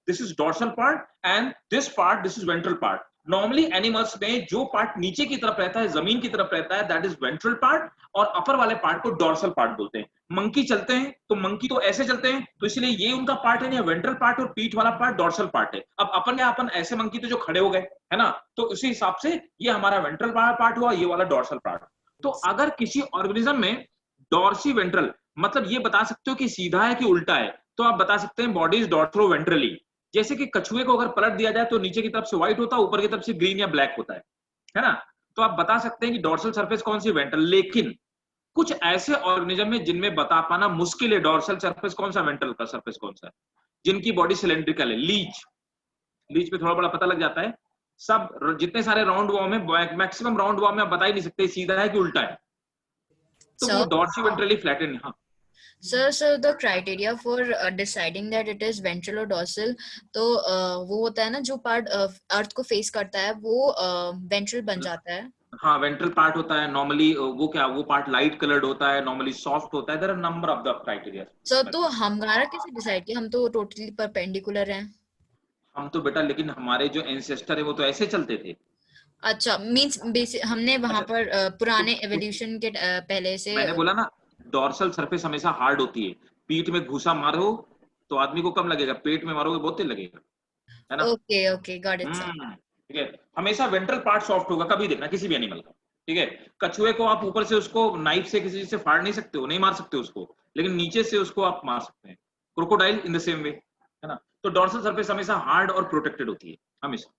This is dorsal part and this part, this is ventral part. Normally animals में जो पार्ट नीचे की तरफ रहता है, जमीन की तरफ रहता है, दैट इज वेंट्रल पार्ट, और अपर वाले पार्ट को डॉर्सल पार्ट बोलते हैं। मंकी चलते हैं तो मंकी तो ऐसे चलते हैं, तो इसलिए ये उनका पार्ट है, वेंट्रल पार्ट, और पीठ वाला पार्ट डॉर्सल पार्ट है। अब अपन ऐसे मंकी तो जो खड़े हो गए है ना, तो उसी हिसाब से ये हमारा वेंट्रल पार्ट हुआ, ये वाला डॉर्सल पार्ट। तो अगर किसी ऑर्गेनिज्म में डॉर्सी वेंट्रल, मतलब ये बता सकते हो कि सीधा है कि उल्टा है, तो आप बता सकते हैं बॉडी इज डॉर्थरो वेंट्रली। जैसे कि कछुए को अगर पलट दिया जाए तो नीचे की तरफ से व्हाइट होता है, ऊपर की तरफ से ग्रीन या ब्लैक होता है ना? तो आप बता सकते हैं कि डॉर्सल सरफेस कौन सी, वेंट्रल। लेकिन कुछ ऐसे ऑर्गेनिज्म है जिनमें बता पाना मुश्किल है डॉर्सल सरफेस कौन सा, वेंट्रल का सरफेस कौन सा है, जिनकी बॉडी सिलेंड्रिकल है। लीच पे थोड़ा बड़ा पता लग जाता है। सब जितने सारे राउंड वॉर्म है, मैक्सिमम राउंड वॉर्म में आप बता ही नहीं सकते सीधा है कि उल्टा है, तो वो डॉर्सी वेंट्रली फ्लैटेन। हाँ So the criteria for deciding that it is ventral or dorsal, तो वो होता है ना, जो पार्ट अर्थ को फेस करता है वो वेंट्रल बन जाता है। हाँ, वेंट्रल पार्ट होता है नॉर्मली। वो पार्ट लाइट कलर्ड होता है, नॉर्मली सॉफ्ट होता है। There are number of the criteria. Sir तो हमारा कैसे डिसाइड किया? हम तो टोटली परपेंडिकुलर हैं। हम तो बेटा, लेकिन हमारे जो एंसेस्टर है वो तो ऐसे चलते थे। अच्छा, मींस हमने वहां अच्छा, पर पुराने एवोल्यूशन के पहले से। मैंने बोला ना, डॉर्सल सरफेस हमेशा हार्ड होती है। पीठ में घुसा मारो तो आदमी को कम लगेगा, पेट में मारोगे बहुत तेज लगेगा, है ना? Okay got it sir. ठीक है, हमेशा वेंट्रल पार्ट सॉफ्ट होगा, कभी देखना किसी भी एनिमल का। ठीक है, कछुए को आप ऊपर से उसको नाइफ से किसी चीज से फाड़ नहीं सकते हो, नहीं मार सकते उसको, लेकिन नीचे से उसको आप मार सकते हैं। Crocodile in the same way, है ना? तो डॉर्सल सरफेस हमेशा हार्ड और प्रोटेक्टेड होती है हमेशा।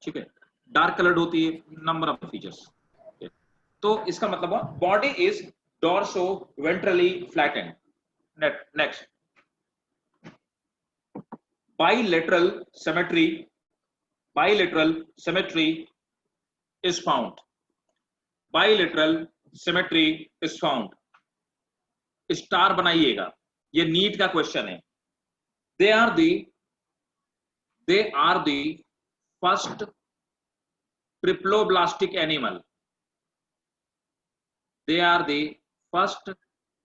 ठीक है, डार्क कलर्ड होती है, नंबर ऑफ फीचर्स। तो इसका मतलब हुआ body is dorso ventrally flattened. Next, bilateral symmetry is found. Bilateral symmetry is found. Star बनाइएगा, ये नीट का क्वेश्चन है। They are the first triploblastic animal. They are the first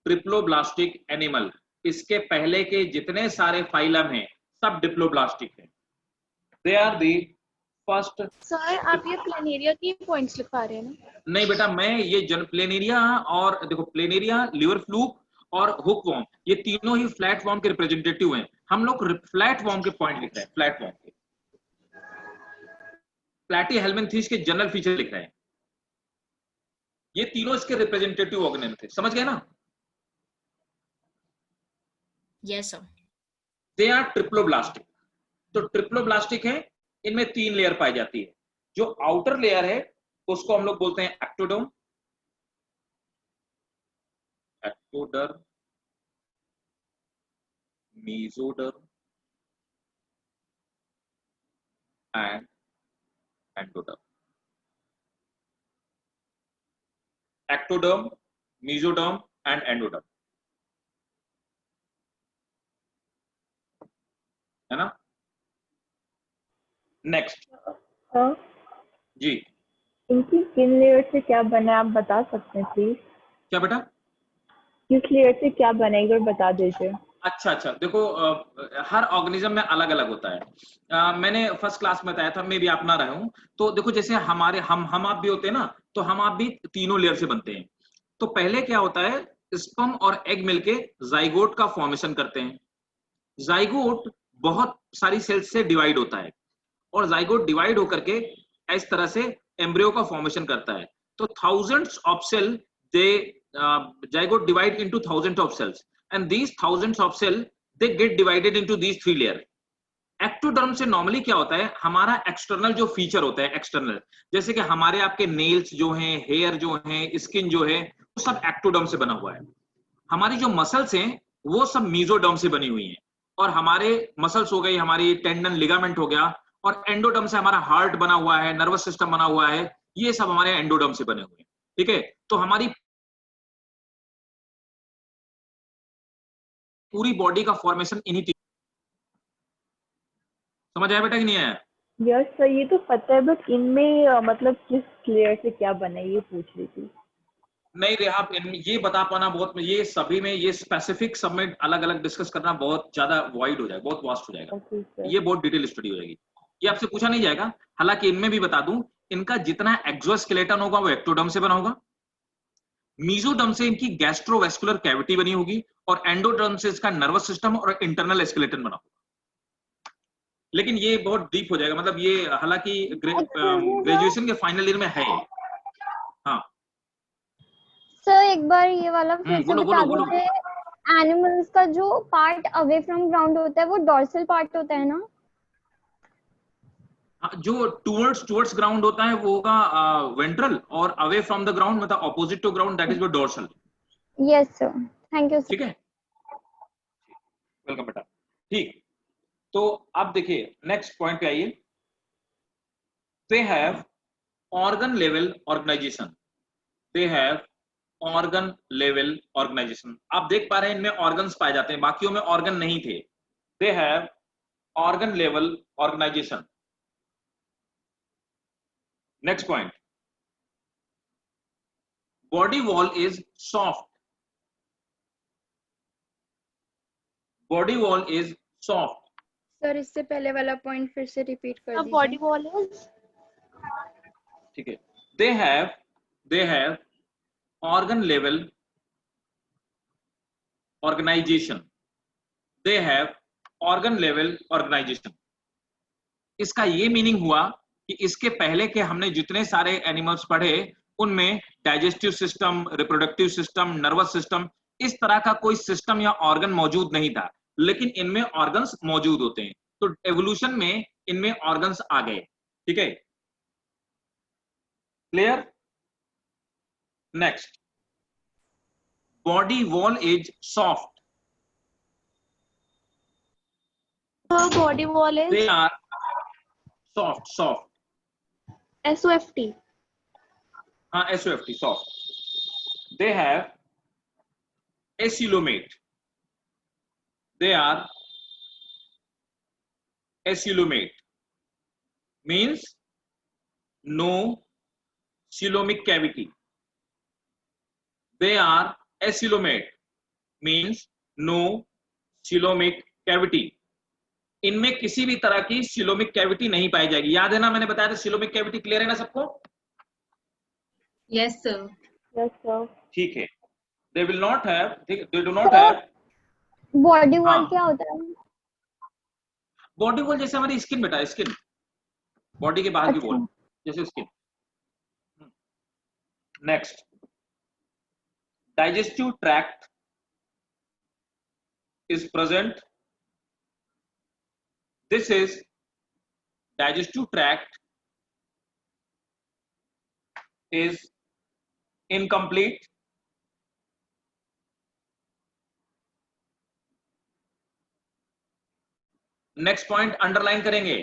triploblastic animal. इसके पहले के जितने सारे फाइलम हैं सब डिप्लोब्लास्टिक है। They are the first। Sir आप ये प्लेनेरिया की पॉइंट्स लिखा रहे हैं ना? नहीं बेटा, मैं ये प्लेनेरिया और देखो, प्लेनेरिया, लिवर फ्लूक और हुक वॉर्म, ये तीनों ही फ्लैट वॉर्म के रिप्रेजेंटेटिव हैं। हम लोग फ्लैट वॉर्म के पॉइंट लिख रहे हैं, फ्लैट वॉर्म के। प्लैटी हेलमिंथेस के जनरल फीचर लिख रहे हैं। ये तीनों इसके रिप्रेजेंटेटिव ऑर्गेनिज्म थे, समझ गए ना? Yes sir. They are triploblastic. तो ट्रिप्लोब्लास्टिक है, इनमें 3 लेयर पाई जाती है। जो आउटर लेयर है उसको हम लोग बोलते हैं ectoderm, mesoderm and endoderm. Ectoderm, mesoderm and endoderm, है ना? नेक्स्ट जी, इनकी किन लेयर से क्या बना है आप बता सकते हैं प्लीज? क्या बेटा? किस लेयर से क्या बना एक बार बता दीजिए। अच्छा, देखो, हर ऑर्गेनिज्म में अलग अलग होता है। मैंने फर्स्ट क्लास में बताया था, मैं भी आप ना रहा हूं, तो देखो जैसे हमारे हम आप भी होते हैं ना, तो हम आप भी तीनों लेयर से बनते हैं। तो पहले क्या होता है, स्पर्म और एग मिलके जाइगोट का फॉर्मेशन करते हैं। जाइगोट बहुत सारी सेल्स से डिवाइड होता है, और जाइगोट डिवाइड होकर के इस तरह से एम्ब्रियो का फॉर्मेशन करता है। तो thousands of cell, the zygote divide into thousands of cells, and these thousands of cell they get divided into these 3 layer. Ectoderm से नॉर्मली क्या होता है, हमारा एक्सटर्नल जो फीचर होता है, एक्सटर्नल, जैसे कि हमारे आपके नेल्स जो हैं, हेयर जो हैं, स्किन जो है, वो सब एक्टोडर्म से बना हुआ है। हमारी जो मसल्स हैं वो सब मीजोडर्म से बनी हुई हैं, और हमारे मसल्स हो गई, हमारी टेंडन लिगामेंट हो गया, और एंडोडर्म से हमारा हार्ट बना हुआ है, नर्वस सिस्टम बना हुआ है, ये सब हमारे एंडोडर्म से बने हुए हैं। ठीक है, तो हमारी पूरी बॉडी का फॉर्मेशन इन्हीं, समझ आया बेटा कि नहीं आया? यस सर, ये तो पता है, बट इनमें मतलब किस लेयर से क्या बना है ये पूछ रही थी। नहीं रेहाब, ये बता पाना बहुत, ये सभी में ये स्पेसिफिक सब में अलग अलग डिस्कस करना बहुत ज्यादा वाइड हो जाएगा, बहुत वास्ट हो जाएगा। Okay sir. ये बहुत डिटेल स्टडी हो जाएगी, ये आपसे पूछा नहीं जाएगा। हालांकि इनमें भी बता दूं, इनका जितना एक्सोस्केलेटन होगा वो एक्टोडर्म से बना होगा, मीजोडर्म से इनकी गैस्ट्रोवेस्कुलर कैविटी बनी होगी, और एंडोडर्म से इसका नर्वस सिस्टम और इंटरनल स्केलेटन बना होगा। लेकिन ये बहुत डीप हो जाएगा, मतलब ये हालांकि ग्रेजुएशन के फाइनल ईयर में है। हाँ सर एक बार ये वाला फिर से बोलो, बता बोलो, दीजिए। एनिमल्स का जो पार्ट अवे फ्रॉम ग्राउंड होता है वो डॉर्सल पार्ट होता है ना? जो टुवर्ड्स ग्राउंड होता है वो होगा वेंट्रल, और अवे फ्रॉम द ग्राउंड मतलब opposite to ground, that is your dorsal. Yes sir, thank you sir. ठीक है, वेलकम बेटा। ठीक, तो अब देखिए नेक्स्ट पॉइंट पे आइए। They have organ level organisation, they have organ level organisation. आप देख पा रहे हैं इनमें ऑर्गन्स पाए जाते हैं, बाकियों में ऑर्गन नहीं थे। They have organ level organisation. Next point, body wall is soft, body wall is soft. Sir इससे पहले वाला पॉइंट फिर से रिपीट कर दीजिए। बॉडी वॉल इज, ठीक है, they have organ level organisation, they have organ level organisation. इसका ये मीनिंग हुआ कि इसके पहले के हमने जितने सारे एनिमल्स पढ़े उनमें digestive system, reproductive system, nervous system, इस तरह का कोई सिस्टम या ऑर्गन मौजूद नहीं था, लेकिन इनमें ऑर्गन्स मौजूद होते हैं। तो एवोल्यूशन में इनमें ऑर्गन्स आ गए। ठीक है, clear? Next, body wall is soft, body wall is they are soft, SOFT। हाँ SOFT, soft. They have acoelomate, they are acoelomate, means no coelomic cavity. They are acoelomate, means no coelomic cavity. इनमें किसी भी तरह की coelomic cavity नहीं पाई जाएगी। याद है ना, मैंने बताया था coelomic cavity, क्लियर है ना सबको? Yes sir. Yes sir. ठीक है, they will not have, they do not have। Body wall क्या होता है? बॉडी वॉल जैसे हमारी स्किन बेटा, स्किन बॉडी के बाहर की वॉल जैसे skin. Next, digestive tract is present, this is digestive tract is incomplete. Next point underline करेंगे।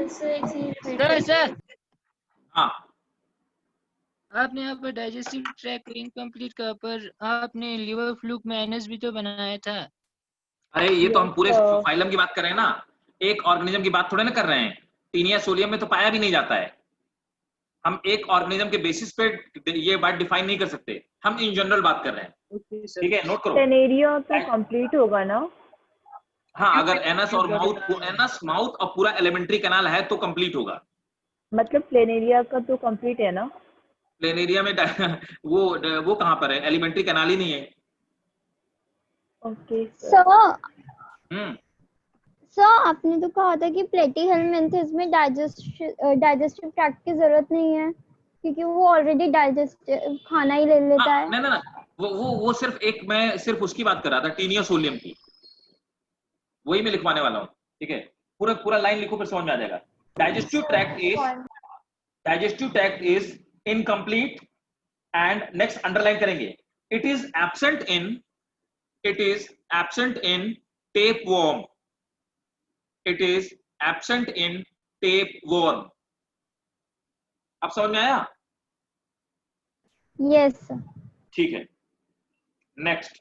सर हाँ, आपने यहाँ पर डाइजेस्टिव ट्रैक इनकम्प्लीट का पर आपने लिवर फ्लूक में एनएस भी तो बनाया था। अरे ये तो हम पूरे फाइलम की बात कर रहे हैं ना, एक ऑर्गेनिज्म की बात थोड़े ना कर रहे हैं। टीनिया सोलियम में तो पाया भी नहीं जाता है। हम एक ऑर्गेनिज्म के बेसिस पे ये बात डिफाइन नहीं कर सकते, हम इन जनरल बात कर रहे हैं। ठीक है, नोट करो। प्लेनेरिया तो कंप्लीट होगा ना? हाँ, अगर एनस और माउथ और पूरा एलिमेंट्री कैनाल है तो कंप्लीट होगा। मतलब प्लेनेरिया का तो कंप्लीट है ना? प्लेनेरिया में वो कहाँ पर है? एलिमेंट्री कैनाल ही नहीं है। ओके सर, सर आपने तो कहा था कि प्लेटीहेल्मिन्थेस में डाइजेस्टिव ट्रैक्ट की जरूरत नहीं है क्योंकि वो ऑलरेडी डाइजेस्ट खाना ही ले लेता है। ना, वो सिर्फ एक, मैं सिर्फ उसकी बात कर रहा था, टीनिया सोलियम की, वही मैं लिखवाने वाला हूँ। ठीक है, पूरा लाइन लिखो, फिर समझ में आ जाएगा। Digestive tract is incomplete, and next underline करेंगे, it is absent in It is absent in tapeworm. It is absent in tapeworm. अब समझ में आया? Yes, sir. ठीक है. नेक्स्ट,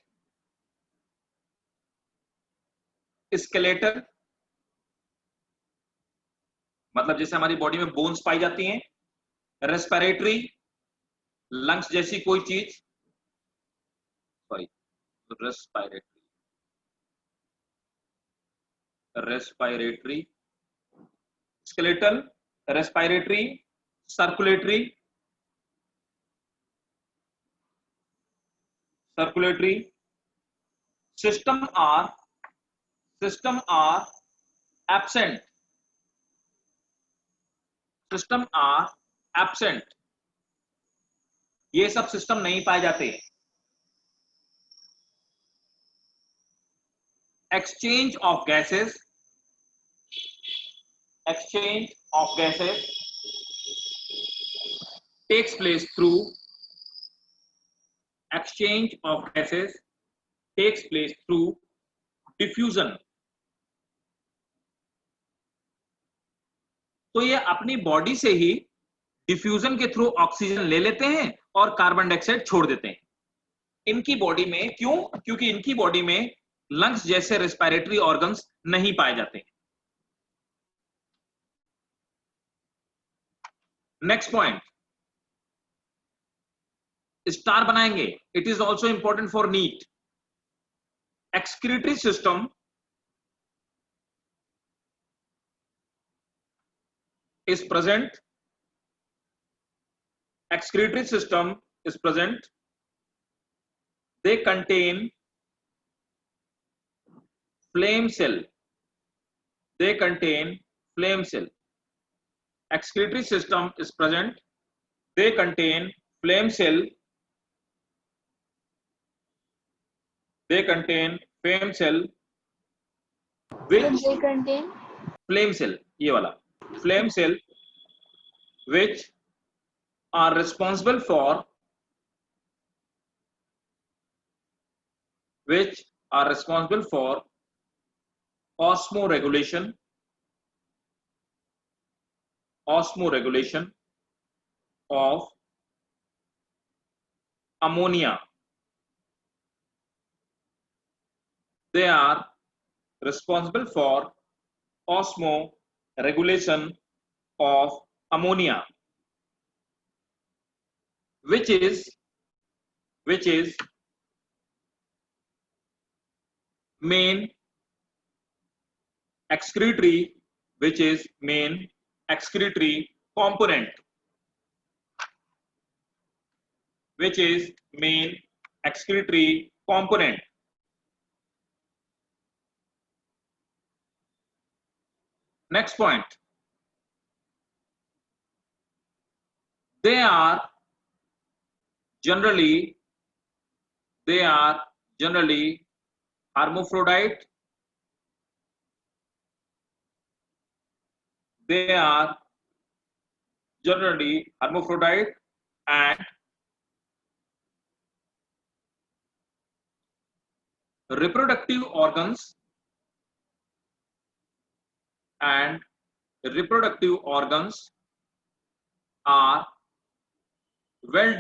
स्केलेटल, मतलब जैसे हमारी बॉडी में बोन्स पाई जाती हैं. रेस्पिरेटरी, लंग्स जैसी कोई चीज, sorry, respiratory, skeletal, respiratory, circulatory, system are absent. System are absent. ये सब सिस्टम नहीं पाए जाते. Exchange of gases takes place through diffusion. तो ये अपनी बॉडी से ही डिफ्यूजन के थ्रू ऑक्सीजन ले लेते हैं और कार्बन डाइऑक्साइड छोड़ देते हैं. इनकी बॉडी में क्यों? क्योंकि इनकी बॉडी में लंग्स जैसे रेस्पिरेटरी ऑर्गन्स नहीं पाए जाते. नेक्स्ट पॉइंट, स्टार बनाएंगे. It is also important for NEET. Excretory system is present. Excretory system is present. They contain flame cell. Excretory system is present. They contain flame cell. Which they contain flame cell, ये वाला flame cell, which are responsible for osmoregulation of ammonia. They are responsible for osmoregulation of ammonia, which is main excretory component. Next point, they are generally hermaphrodite. And reproductive organs are well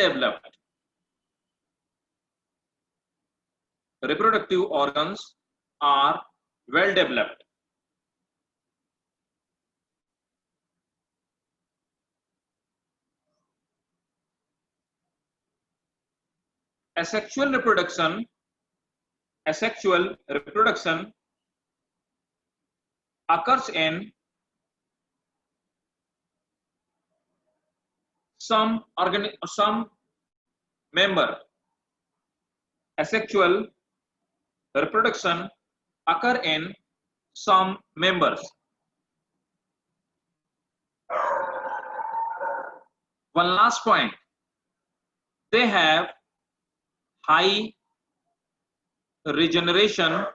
developed. Asexual reproduction occurs in some member. Asexual reproduction occur in some members. One last point, they have high regeneration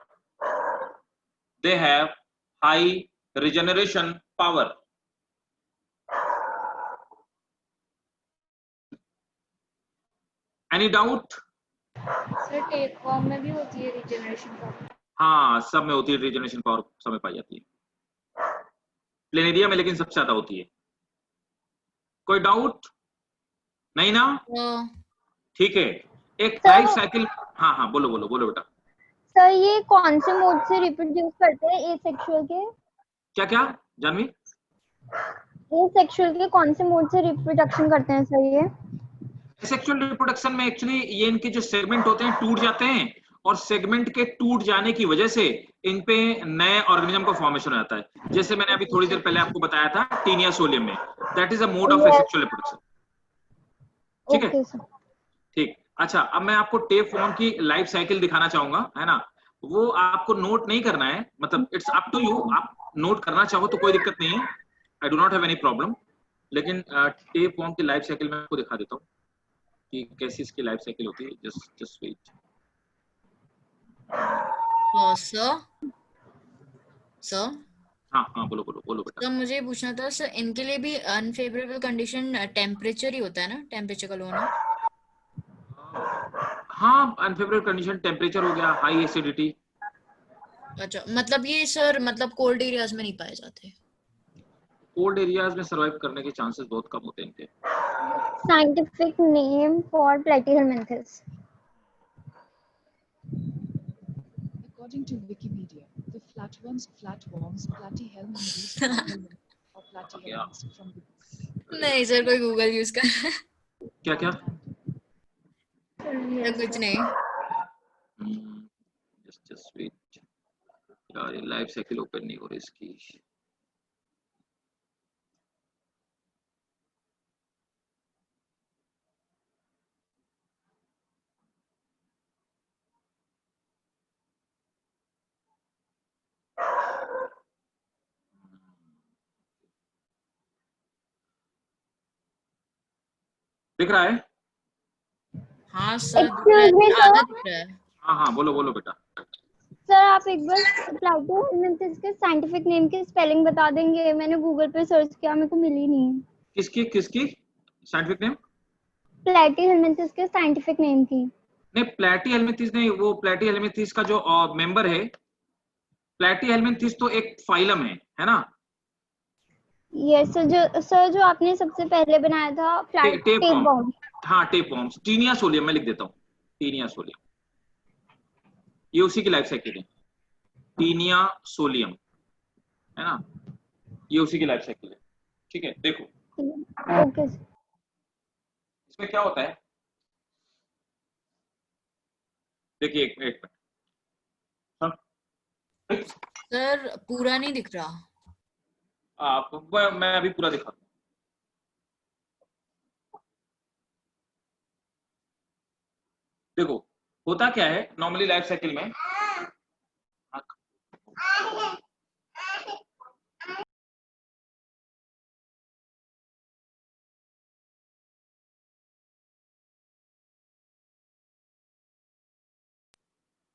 power. Any doubt? Sir tape form में भी होती है रिजेनरेशन पावर? हाँ, सब में होती है रिजेनरेशन पावर, सब में पाई जाती है, प्लेनेरिया में लेकिन सबसे ज्यादा होती है। कोई डाउट नहीं ना? ठीक है, एक लाइफ साइकिल। हाँ हाँ, बोलो बोलो बोलो बेटा। सर ये कौन से मोड से रिप्रोड्यूस करते हैं एसेक्सुअल के? क्या क्या जानवी? एसेक्सुअल के कौन से मोड से रिप्रोडक्शन करते हैं सर ये? सेक्सुअल रिप्रोडक्शन में एक्चुअली ये इनके जो सेगमेंट होते हैं टूट जाते हैं, और सेगमेंट के टूट जाने की वजह से इन पे नए ऑर्गेनिज्म का फॉर्मेशन हो जाता है। जैसे मैंने अभी थोड़ी देर पहले आपको बताया था टीनिया सोलियम में, that is a mode of asexual reproduction. ठीक है, ठीक। अच्छा, अब मैं आपको टेप फॉर्म की लाइफ साइकिल दिखाना चाहूंगा, है ना? वो आपको नोट नहीं करना है, मतलब इट्स अप टू यू, आप नोट करना चाहो तो कोई दिक्कत नहीं है, I do not have any problem. लेकिन टेप फॉर्म की लाइफ साइकिल मैं आपको दिखा देता हूँ कि कैसी इसकी लाइफ साइकिल होती है। Just wait. सर हाँ हाँ, बोलो बोलो बोलो बेटा। तो मुझे पूछना था सर, इनके लिए भी अनफेवरेबल कंडीशन टेम्परेचर ही होता है ना, टेम्परेचर का लो होना? हाँ, अनफेवरेबल कंडीशन टेम्परेचर हो गया, हाई एसिडिटी। अच्छा, मतलब ये सर मतलब कोल्ड एरियाज में नहीं पाए जाते? कोल्ड एरियाज में सर्वाइव करने के चांसेस बहुत कम होते हैं इनके। Scientific name for platyhelminthes? According to Wikipedia, the flatworms, platyhelminthes, or platyhelminths from the... नहीं सर, कोई गूगल यूज कर रहा है? क्या क्या? कुछ नहीं। जस्ट वेट यार, ये लाइफ साइकिल ओपन नहीं हो रही इसकी। दिख रहा है? हाँ सर, Excuse me, आधा sir. दिख रहा है। हाँ हाँ, बोलो बोलो बेटा। सर आप एक बार प्लेटीहेलमिंथस के साइंटिफिक नेम की स्पेलिंग बता देंगे? मैंने गूगल पे सर्च किया, मेरे को मिली नहीं। किसकी किसकी साइंटिफिक नेम? प्लेटीहेलमिंथस के साइंटिफिक नेम की। नहीं, प्लेटीहेलमिंथस नहीं, वो प्लेटीहेलमिंथस का जो मेंबर है, प्लेटीहेलमिंथस तो एक फाइलम है ना? यस सर, जो आपने सबसे पहले बनाया था टेप टेप बॉम्ब। हाँ, टेप बॉम्ब्स, टीनिया सोलियम में लिख देता हूँ, टीनिया सोलियम, ये उसी की लाइफ साइकिल है, टीनिया सोलियम, है ना? ये उसी की लाइफ साइकिल है। ठीक है, देखो ओके सर। इसमें क्या होता है, देखिए एक मिनट सर पूरा नहीं दिख रहा। मैं अभी पूरा दिखाता हूँ। देखो होता क्या है नॉर्मली लाइफ साइकिल में,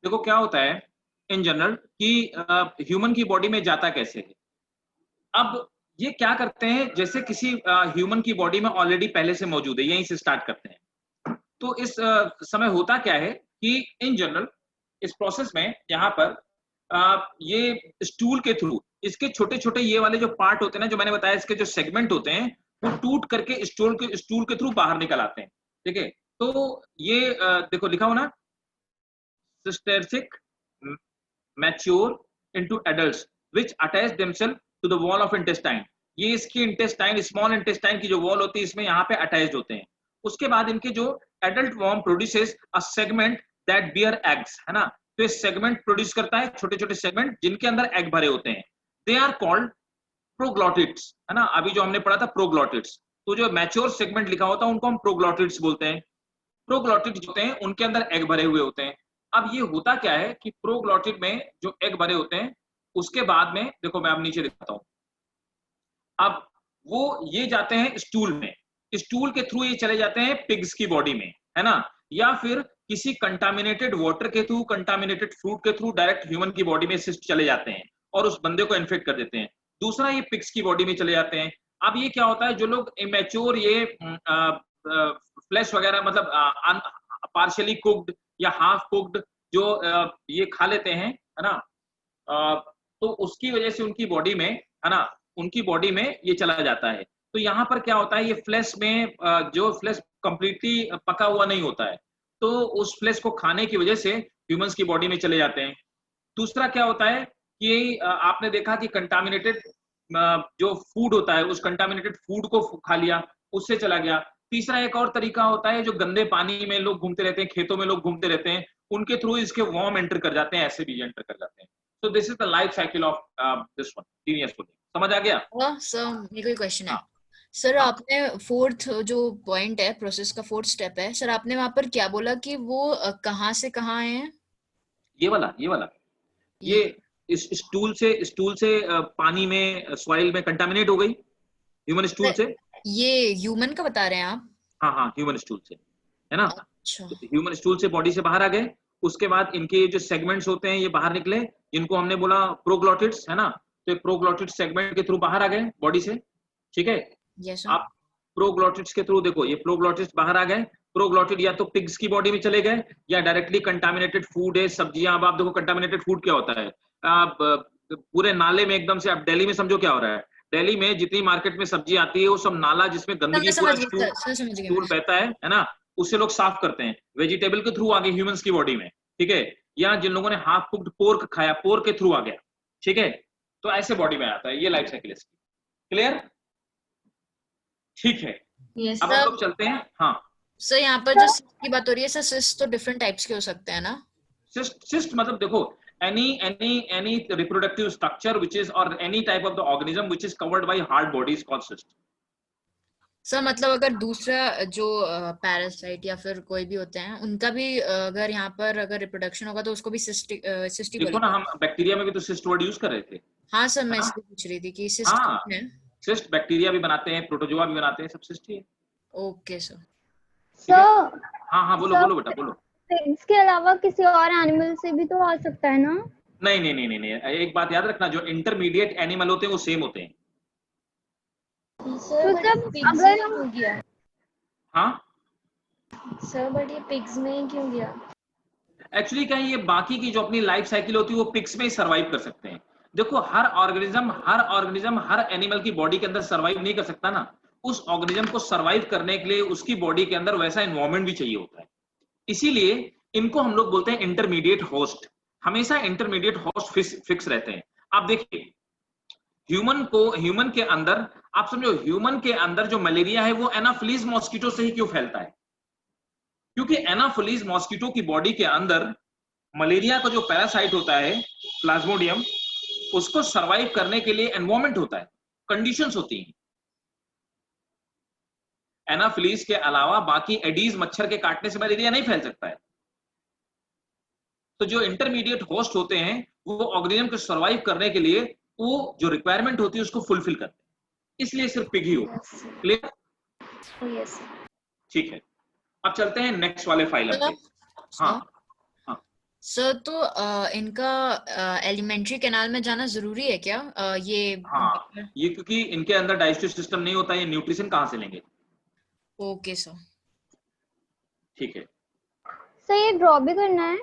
देखो क्या होता है इन जनरल कि ह्यूमन की बॉडी में जाता कैसे है। अब ये क्या करते हैं, जैसे किसी ह्यूमन की बॉडी में ऑलरेडी पहले से मौजूद है, यहीं से स्टार्ट करते हैं। तो इस समय होता क्या है कि इन जनरल इस प्रोसेस में यहाँ पर ये स्टूल के थ्रू इसके छोटे छोटे ये वाले जो पार्ट होते हैं ना, जो मैंने बताया इसके जो सेगमेंट होते हैं, वो टूट करके स्टूल के थ्रू बाहर निकल आते हैं। ठीक है, तो ये देखो लिखा हो ना, सिस्टेर्सिक mature into adults which attach themselves to the wall of intestine। ये इसकी इंटेस्टाइन, स्मॉल इंटेस्टाइन की जो वॉल होती है इसमें यहाँ पे अटैच्ड होते हैं। उसके बाद इनके जो adult worm produces a segment that bear eggs, है ना? तो ये सेगमेंट प्रोड्यूस करता है, छोटे छोटे सेगमेंट जिनके अंदर एग भरे होते हैं। दे आर कॉल्ड प्रोग्लॉटिड्स, है ना? अभी जो हमने पढ़ा था प्रोग्लॉटिड्स, तो जो मैच्योर सेगमेंट लिखा होता है उनको हम प्रोग्लॉटिड्स बोलते हैं। प्रोग्लॉटिड्स होते हैं उनके अंदर एग भरे हुए होते हैं। अब ये होता क्या है कि प्रोग्लॉटिड में जो एग भरे होते हैं उसके बाद में देखो मैं अब नीचे दिखाता हूं, अब वो ये जाते हैं स्टूल में, स्टूल के थ्रू ये चले जाते हैं पिग्स की बॉडी में, है ना? या फिर किसी कंटामिनेटेड वाटर के थ्रू, कंटामिनेटेड फ्रूट के थ्रू डायरेक्ट ह्यूमन की बॉडी में सिस्ट चले जाते हैं और उस बंदे को इन्फेक्ट कर देते हैं। दूसरा ये पिग्स की बॉडी में चले जाते हैं। अब ये क्या होता है, जो लोग इमेच्योर ये फ्लैश वगैरह मतलब पार्शियली कुक्ड या हाफ कुक्ड जो ये खा लेते हैं, है ना, तो उसकी वजह से उनकी बॉडी में, है ना, उनकी बॉडी में ये चला जाता है। तो यहाँ पर क्या होता है, ये फ्लैश में जो फ्लैश कंप्लीटली पका हुआ नहीं होता है, तो उस फ्लैश को खाने की वजह से ह्यूमंस की बॉडी में चले जाते हैं। दूसरा क्या होता है कि आपने देखा कि कंटामिनेटेड जो फूड होता है, उस कंटामिनेटेड फूड को खा लिया, उससे चला गया। तीसरा एक और तरीका होता है, जो गंदे पानी में लोग घूमते रहते हैं, खेतों में लोग घूमते रहते हैं, उनके थ्रू इसके वॉर्म एंटर कर जाते हैं, ऐसे भी एंटर कर जाते हैं। So this is the life cycle of this one, टीनियस पुडिंग। समझ आ गया? सर मेरे को क्वेश्चन है सर, हाँ। आपने फोर्थ जो पॉइंट है, प्रोसेस का फोर्थ स्टेप है सर, आपने वहां पर क्या बोला कि वो कहाँ से कहाँ आए हैं? ये वाला ये इस स्टूल से पानी में, सॉइल में कंटामिनेट हो गई, ह्यूमन स्टूल से। ये ह्यूमन का बता रहे हैं आप? हाँ हाँ, ह्यूमन स्टूल से, है ना। अच्छा। तो ह्यूमन स्टूल से बॉडी से बाहर आ गए, उसके बाद इनके जो सेगमेंट्स होते हैं ये बाहर निकले, जिनको हमने बोला प्रोग्लॉटिड्स, है ना। तो प्रोग्लॉटिड सेगमेंट के थ्रू बाहर आ गए बॉडी से, ठीक है। Yes sir. आप प्रोग्लॉटिड्स के थ्रू देखो, ये प्रोग्लॉटिड्स बाहर आ गए। प्रोग्लॉटिड या तो पिग्स की बॉडी में चले गए, या डायरेक्टली कंटामिनेटेड फूड है, सब्जियां। अब आप देखो कंटामिनेटेड फूड क्या होता है, आप पूरे नाले में एकदम से, आप दिल्ली में समझो क्या हो रहा है, दिल्ली में जितनी मार्केट में सब्जी आती है वो सब नाला जिसमें गंदगी पूरा स्टूल बहता है ना, उससे लोग साफ करते हैं। वेजिटेबल के थ्रू आ गए ह्यूमंस की बॉडी में, ठीक है। या जिन लोगों ने हाफ कुक्ड पोर्क खाया, पोर्क के थ्रू आ गया, ठीक है। तो ऐसे बॉडी में आता है, ये लाइफ साइकिल है। क्लियर? ठीक है। यस अब हम सर। लोग चलते हैं। हाँ सर यहाँ पर जो cyst की बात हो रही है सर, सिस्ट तो डिफरेंट टाइप्स के हो सकते हैं ना? सिस्ट मतलब देखो, any reproductive structure which is, or any type of the organism which is covered by hard body is called cyst. Sir मतलब अगर दूसरा जो पैरासाइट या फिर कोई भी होते हैं, उनका भी अगर यहाँ पर अगर रिप्रोडक्शन होगा तो उसको भी सिस्टिक देखो ना, हम बैक्टीरिया में भी तो सिस्ट वर्ड यूज कर रहे थे। हाँ सर, मैं हाँ? इसलिए पूछ रही थी कि सिस्ट हाँ, है। सिस्ट बैक्टीरिया भी बनाते हैं, प्रोटोजोआ भी बनाते हैं, सब सिस्ट ही है। Okay sir. सर हाँ हाँ, बोलो बोलो बेटा, बोलो। पिग्स के अलावा किसी और एनिमल से भी तो आ सकता है ना? नहीं नहीं नहीं नहीं नहीं, एक बात याद रखना, जो इंटरमीडिएट एनिमल होते हैं वो सेम होते हैं। सर तो जब पिग्स अगर में हम क्यों गया? हाँ, सर बट ये पिग्स में ही क्यों गया? एक्चुअली क्या है, ये बाकी की जो अपनी लाइफ साइकिल होती है वो पिग्स में ही सर्वाइव कर सकते हैं। देखो, हर ऑर्गेनिज्म हर एनिमल की बॉडी के अंदर सर्वाइव नहीं कर सकता ना। उस ऑर्गेनिज्म को सर्वाइव करने के लिए उसकी बॉडी के अंदर वैसा एनवायरमेंट भी चाहिए होता है। इसीलिए इनको हम लोग बोलते हैं इंटरमीडिएट होस्ट। हमेशा इंटरमीडिएट होस्ट फिक्स रहते हैं। आप देखिए, ह्यूमन के अंदर, आप समझो, ह्यूमन के अंदर जो मलेरिया है वो एनाफिलीज मॉस्किटो से ही क्यों फैलता है? क्योंकि एनाफिलीज मॉस्किटो की बॉडी के अंदर मलेरिया का जो पैरासाइट होता है, प्लाज्मोडियम, उसको सरवाइव करने के लिए एनवायरमेंट होता है, कंडीशंस होती हैं। एनाफिलीज के अलावा बाकी एडीज मच्छर के काटने से मलेरिया नहीं फैल सकता है। तो जो इंटरमीडिएट होस्ट होते हैं वो ऑर्गेनिज्म को सर्वाइव करने के लिए वो जो रिक्वायरमेंट होती है उसको फुलफिल करते हैं, इसलिए सिर्फ पिग ही होता है। क्लियर? यस। ठीक है, अब चलते हैं नेक्स्ट वाले फाइलम पे। हाँ सर तो इनका एलिमेंट्री कैनाल में जाना जरूरी है क्या? ये हाँ, ये क्योंकि इनके अंदर डाइजेस्टिव सिस्टम नहीं होता है, ये न्यूट्रिशन कहाँ से लेंगे? Okay sir. ठीक है। सर ये ड्रॉ भी करना है?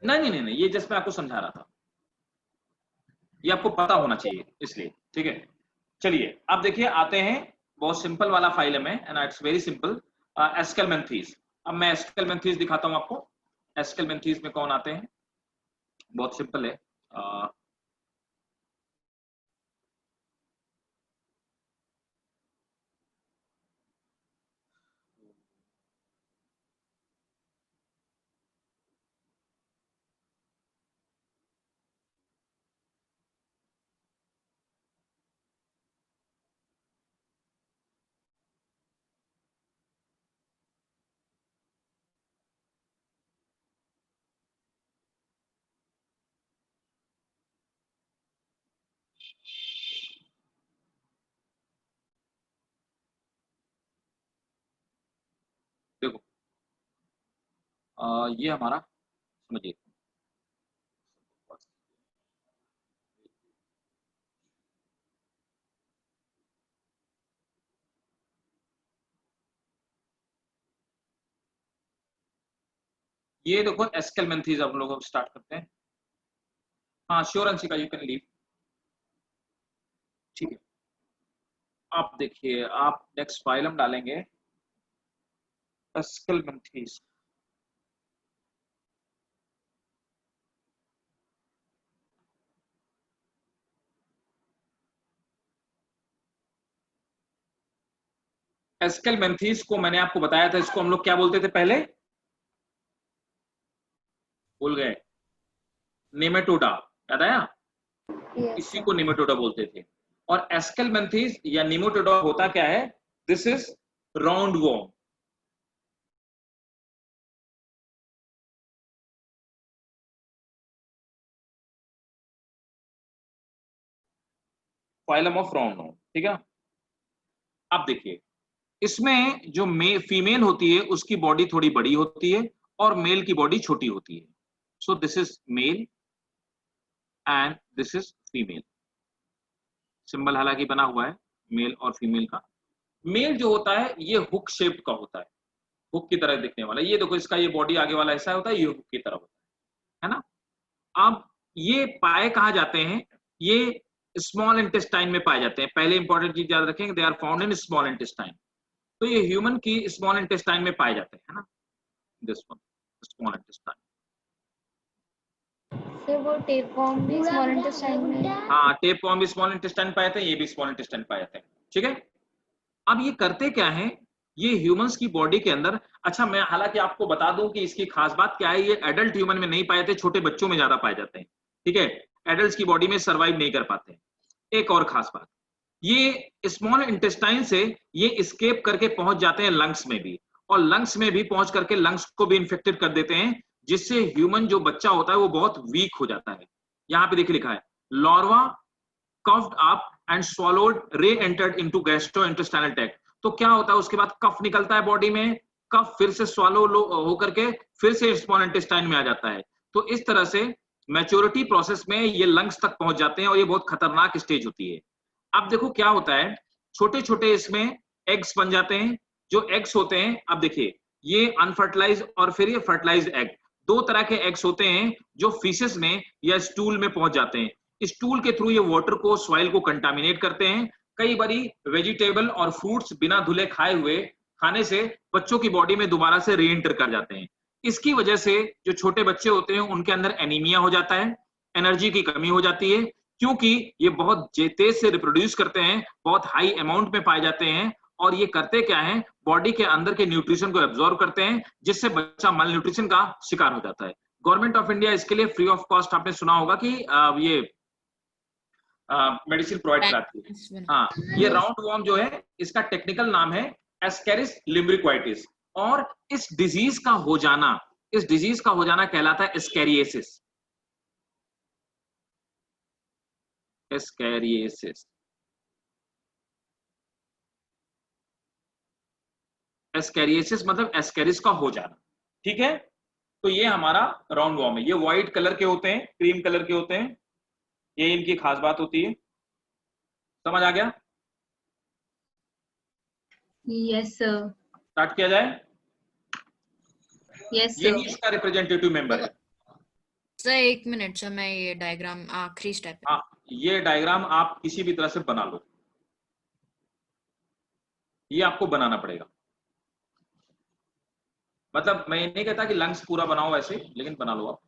नहीं नहीं नहीं, ये जस्ट मैं आपको समझा रहा था, ये आपको पता होना चाहिए इसलिए। ठीक है, चलिए अब देखिए, आते हैं, बहुत सिंपल वाला फाइलम है, and it's very simple. Aschelminthes. अब मैं एस्केलमेंथीज दिखाता हूं आपको। एस्केलमेंथीज में कौन आते हैं? बहुत सिंपल है। देखो, ये हमारा, समझिए, ये देखो एस्केलमेंथीज हम लोग स्टार्ट करते हैं। हाँ sure Anshika, you can leave. ठीक है, आप देखिए, आप नेक्स्ट फाइलम डालेंगे एस्केलमेंथीज। एस्केलमेंथीज को मैंने आपको बताया था, इसको हम लोग क्या बोलते थे पहले, भूल गए, नेमेटोडा, याद आया? Yes, इसी sir. को नेमेटोडा बोलते थे। और एस्केलमेंथीज या नेमेटोडा होता क्या है, this is round warm. Phylum of round warm, ठीक है। अब देखिए, इसमें जो फीमेल होती है उसकी बॉडी थोड़ी बड़ी होती है और मेल की बॉडी छोटी होती है। सो this is male and this is female. Symbol हालांकि बना हुआ है मेल और फीमेल का। मेल जो होता है ये हुक शेप का होता है, हुक की तरह दिखने वाला। ये देखो, इसका ये बॉडी आगे वाला ऐसा होता है, ये हुक की तरह होता है ना। अब ये पाए कहाँ जाते हैं, ये स्मॉल इंटेस्टाइन में पाए जाते हैं। पहले इंपॉर्टेंट चीज याद रखेंगे, they are found in small intestine. तो ये ह्यूमन की स्मॉल इंटेस्टाइन में पाए जाते हैं, है ना, this one small intestine. Sir वो टेपवर्म भी स्मॉल इंटेस्टाइन में। हाँ, टेपवर्म भी स्मॉल इंटेस्टाइन पाए जाते हैं, ये भी स्मॉल इंटेस्टाइन पाए जाते हैं, ठीक है। अब ये करते क्या है, ये ह्यूमंस की बॉडी के अंदर, अच्छा मैं हालांकि आपको बता दूं कि इसकी खास बात क्या है, ये एडल्ट ह्यूमन में नहीं पाए जाते, छोटे बच्चों में ज्यादा पाए जाते हैं, ठीक है। एडल्ट्स की बॉडी में सर्वाइव नहीं कर पाते। एक और खास बात, ये स्मॉल इंटेस्टाइन से ये एस्केप करके पहुंच जाते हैं लंग्स में भी, और लंग्स में भी पहुंच करके लंग्स को भी इन्फेक्टेड कर देते हैं, जिससे ह्यूमन जो बच्चा होता है वो बहुत वीक हो जाता है। यहाँ पे देखिए लिखा है, larva coughed up and swallowed re-entered into gastrointestinal tract। तो क्या होता है, उसके बाद कफ निकलता है बॉडी में, कफ फिर से स्वालो होकर के फिर से स्मॉल इंटेस्टाइन में आ जाता है। तो इस तरह से मैच्योरिटी प्रोसेस में ये लंग्स तक पहुंच जाते हैं और ये बहुत खतरनाक स्टेज होती है। अब देखो क्या होता है, छोटे छोटे इसमें एग्स बन जाते हैं। जो एग्स होते हैं, अब देखिए, ये अनफर्टिलाइज और फिर ये फर्टिलाइज एग, दो तरह के एग्स होते हैं जो फीसेस में या स्टूल में पहुंच जाते हैं। स्टूल के थ्रू ये वाटर को, सॉइल को कंटामिनेट करते हैं। कई बारी वेजिटेबल और फ्रूट्स बिना धुले खाने से बच्चों की बॉडी में दोबारा से री एंटर कर जाते हैं। इसकी वजह से जो छोटे बच्चे होते हैं उनके अंदर एनीमिया हो जाता है, एनर्जी की कमी हो जाती है, क्योंकि ये बहुत तेज से रिप्रोड्यूस करते हैं, बहुत हाई अमाउंट में पाए जाते हैं। और ये करते क्या है, बॉडी के अंदर के न्यूट्रिशन को एब्जॉर्ब करते हैं, जिससे बच्चा माल न्यूट्रिशन का शिकार हो जाता है। गवर्नमेंट ऑफ इंडिया इसके लिए फ्री ऑफ कॉस्ट, आपने सुना होगा कि ये मेडिसिन प्रोवाइड कराती है। हाँ, ये राउंड वॉर्म जो है, इसका टेक्निकल नाम है एस्केरिस लिम्ब्रिक्वाइटिस। और इस डिजीज का हो जाना कहलाता है एस्केरिएसिस। एस्केरिएसिस, एस्केरिएसिस मतलब एस्केरिस का हो जाना, ठीक है। तो ये हमारा राउंड वॉर्म है। ये व्हाइट कलर के होते हैं, क्रीम कलर के होते हैं, ये इनकी खास बात होती है। समझ आ गया? Yes sir. स्टार्ट किया जाए? यस ये सर। ही इसका रिप्रेजेंटेटिव मेंबर है। सर एक मिनट सर, मैं ये डायग्राम आखिरी स्टेप है। हाँ, ये डायग्राम आप किसी भी तरह से बना लो, ये आपको बनाना पड़ेगा। मतलब मैं ये नहीं कहता कि लंग्स पूरा बनाओ वैसे, लेकिन बना लो आप।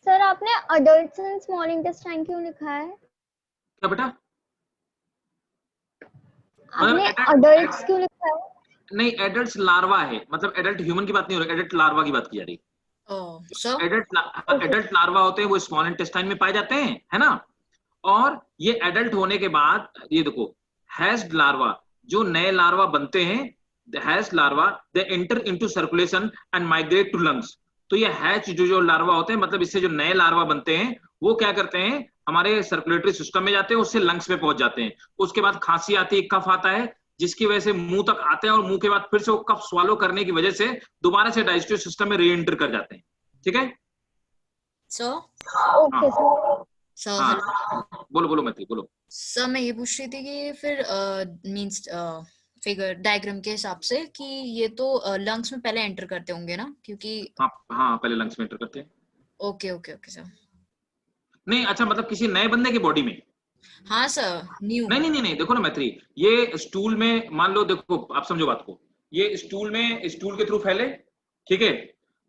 सर आपने अडल्ट्स इन स्मॉल इंटेस्टाइन क्यों लिखा है? क्या बेटा? आपने अडल्ट्स क्यों लिखा है? नहीं, एडल्ट लार्वा है, मतलब एडल्ट ह्यूमन की बात नहीं हो रही, एडल्ट लार्वा की बात की जा रही। सो एडल्ट लार्वा होते हैं वो स्मॉल इंटेस्टाइन में पाए जाते हैं, है ना। और ये एडल्ट होने के बाद ये देखो, हैज्ड लार्वा, जो नए लार्वा बनते हैं, the hatched larva they enter into circulation and migrate to lungs. तो ये हैच जो लार्वा होते हैं, मतलब इससे जो नए लार्वा बनते हैं वो क्या करते हैं, हमारे सर्कुलेटरी सिस्टम में जाते हैं, उससे लंग्स में पहुंच जाते हैं। उसके बाद खांसी आती है, कफ आता है, जिसकी वजह से मुंह तक आते हैं, और मुंह के बाद फिर से वो कफ स्वालो करने की वजह से दोबारा से डाइजेस्टिव सिस्टम में री एंटर कर जाते हैं। ठीक है। So okay sir. सो हाँ, हेलो बोलो बोलो मैत्री, बोलो। सर, मैं ये पूछ रही थी कि फिर मींस फिगर डायग्राम के हिसाब से कि ये तो लंग्स में पहले एंटर करते होंगे ना, क्योंकि हाँ हाँ, पहले लंग्स में एंटर करते हैं। Okay okay okay sir. नहीं, अच्छा, मतलब किसी नए बंदे की बॉडी में? हाँ सर, न्यू। नहीं नहीं नहीं नहीं, देखो ना मैत्री, ये स्टूल में मान लो, देखो आप समझो बात को, ये स्टूल में, स्टूल के थ्रू फैले, ठीक है।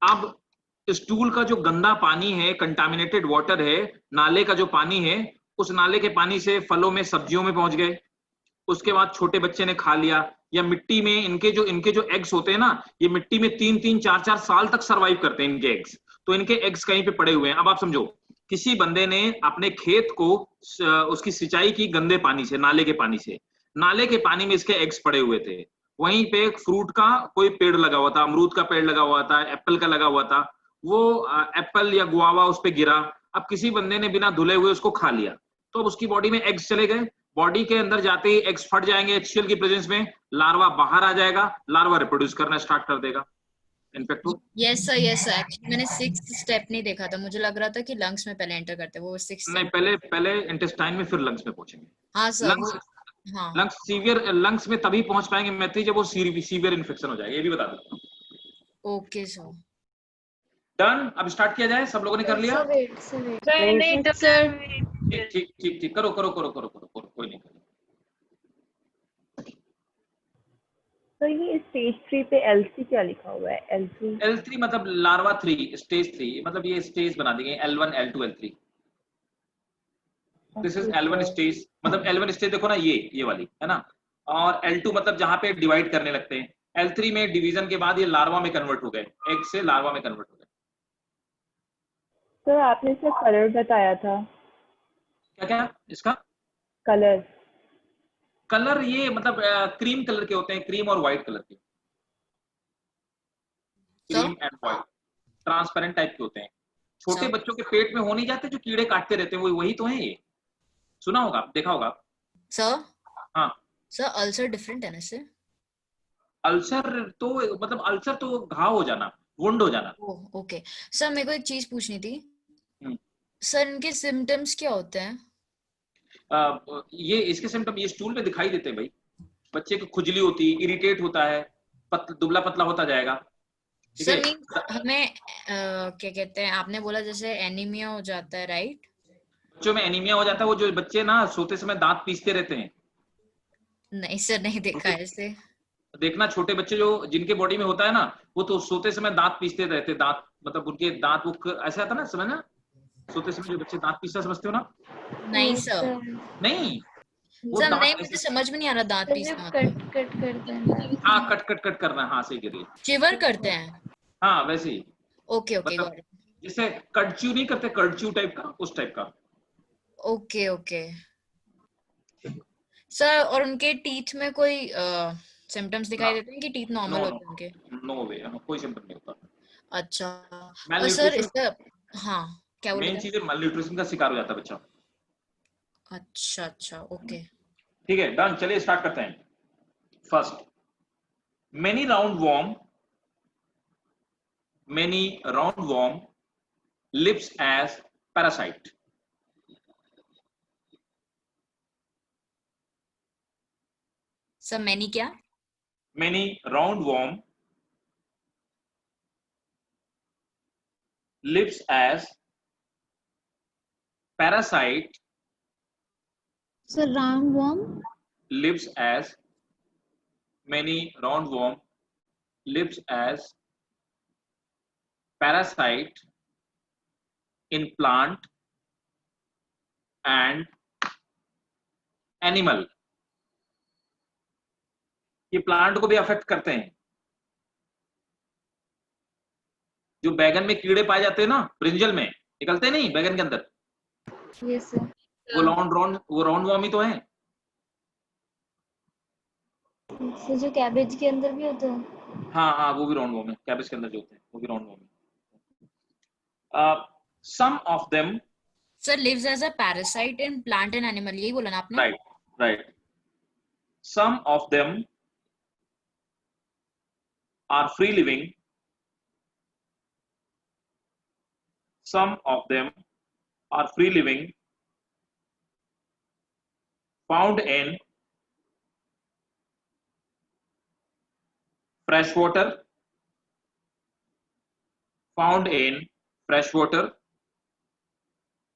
अब स्टूल का जो गंदा पानी है, कंटामिनेटेड वाटर है, नाले का जो पानी है, उस नाले के पानी से फलों में, सब्जियों में पहुंच गए। उसके बाद छोटे बच्चे ने खा लिया, या मिट्टी में इनके जो एग्स होते हैं ना, ये मिट्टी में 3-3, 4-4 साल तक सरवाइव करते हैं इनके एग्स। तो इनके एग्स कहीं पे पड़े हुए हैं। अब आप समझो, किसी बंदे ने अपने खेत को उसकी सिंचाई की गंदे पानी से, नाले के पानी से, नाले के पानी में इसके एग्स पड़े हुए थे। वहीं पे एक फ्रूट का कोई पेड़ लगा हुआ था, अमरूद का पेड़ लगा हुआ था, एप्पल का लगा हुआ था, वो एप्पल या गुआवा उस पे गिरा। अब किसी बंदे ने बिना धुले हुए उसको खा लिया, तो अब उसकी बॉडी में एग्स चले गए। बॉडी के अंदर जाते ही एग्स फट जाएंगे एक्सुअल की प्रेजेंस में, लार्वा बाहर आ जाएगा, लार्वा रिप्रोड्यूस करना स्टार्ट कर देगा, इनफेक्ट वो। Yes sir, yes sir. Actually मैंने 6th स्टेप नहीं देखा था, मुझे लग रहा था कि लंग्स में पहले एंटर करते हैं, वो 6th नहीं, स्टेप। पहले पहले इंटेस्टाइन में, फिर लंग्स में पहुंचेंगे। हाँ सर, वो लंग्स हाँ। लंग्स सीवियर, लंग्स में तभी पहुंच पाएंगे मैत्री जब वो सीवियर इन्फेक्शन हो जाएगा, ये भी बता देता हूँ। Okay sir. डन, अब स्टार्ट किया जाए, सब लोगों ने कर लिया? Sir wait sir wait. Sir नहीं तो सर ठीक ठीक ठीक ठीक, करो करो करो करो करो करो, कोई नहीं करो। तो ये स्टेज 3 पे L3 क्या लिखा हुआ है? L3 L3 मतलब लार्वा 3, स्टेज 3, मतलब ये स्टेज बना देंगे, L1 L2 L3। This is L1 stage, मतलब L1 स्टेज देखो ना, ये वाली है ना। और L2 मतलब जहां पे डिवाइड करने लगते हैं। L3 में डिवीजन के बाद ये लार्वा में कन्वर्ट हो गए, एग से लार्वा में कन्वर्ट हो गए। सर आपने इसका कलर बताया था, क्या क्या इसका कलर? कलर? ये मतलब क्रीम कलर के होते हैं, क्रीम और व्हाइट कलर के, sir cream and white, transparent type के होते हैं। छोटे सर बच्चों के पेट में हो नहीं जाते जो कीड़े काटते रहते हैं, वही तो है ये। सुना होगा, देखा होगा। सर हाँ, सर, अल्सर डिफरेंट है ना इससे? अल्सर तो मतलब अल्सर तो घाव हो जाना, वुंड हो जाना। ओह ओके सर, मेरे को एक चीज पूछनी थी। हम्म। सर, इनके सिम्टम्स क्या होते हैं? ये इसके सिम्टम ये स्टूल पे दिखाई देते हैं भाई। बच्चे को खुजली होती है, इरिटेट होता है, दुबला पतला होता जाएगा, ठीक सर है। मीन्स हमें क्या कहते हैं, आपने बोला जैसे एनीमिया हो जाता है, राइट? बच्चों में एनीमिया हो जाता है, वो जो बच्चे ना सोते समय दांत पीसते रहते हैं। नहीं सर, नहीं देखा है ऐसे। देखना, छोटे बच्चे जो जिनके बॉडी में होता है ना, वो तो सोते समय दांत पीसते रहते हैं। दांत मतलब उनके दांत वो ऐसा आता ना, समझना, सोते समय जो बच्चे दांत पीसते समझते हो ना? नहीं यस सर। सर। नहीं, वो सर नहीं, दांत मुझे ऐसे, समझ में नहीं आ रहा दांत सर पीसना जब होता है। कट कट कर देना है। हाँ, कट कट कट करना, हाँ सही कह रही है। शिवर करते हैं? हाँ वैसे ही, ओके ओके, मतलब गॉट इट। जैसे कड़चू नहीं करते, कड़चू टाइप का, उस टाइप का। ओके ओके सर, और उनके टीथ में कोई सिम्टम्स दिखाई देते हैं कि टीथ नॉर्मल नो होते नो हैं उनके? नो वे, कोई सिम्टम नहीं होता। अच्छा। मेल और सर न्यूट्रिशन, इसका, हाँ क्या बोले मेन थे? चीज है, मेल न्यूट्रिशन का शिकार हो जाता है बच्चा। अच्छा अच्छा, ओके। ठीक है, डन, चलिए स्टार्ट करते हैं। First, many round worm, many round worm lives as parasite. Sir many क्या? Many round worm lives as parasite, sir round worm? lives as many roundworm lives as parasite in plant and animal। कि प्लांट को भी अफेक्ट करते हैं। जो बैगन में कीड़े पाए जाते हैं ना, ब्रिंजल में निकलते नहीं बैगन के अंदर, यस सर। वो राउंड वॉर्म ही तो है। सर जो कैबेज के अंदर भी होता है। हाँ, वो भी राउंड वॉर्म है, कैबेज के अंदर जो होते हैं वो भी राउंड वॉर्म है। Some of them, sir lives as a parasite in plant and animal, यही बोला ना आपने? Right. Some of them are free living, some of them are free living, found in fresh water,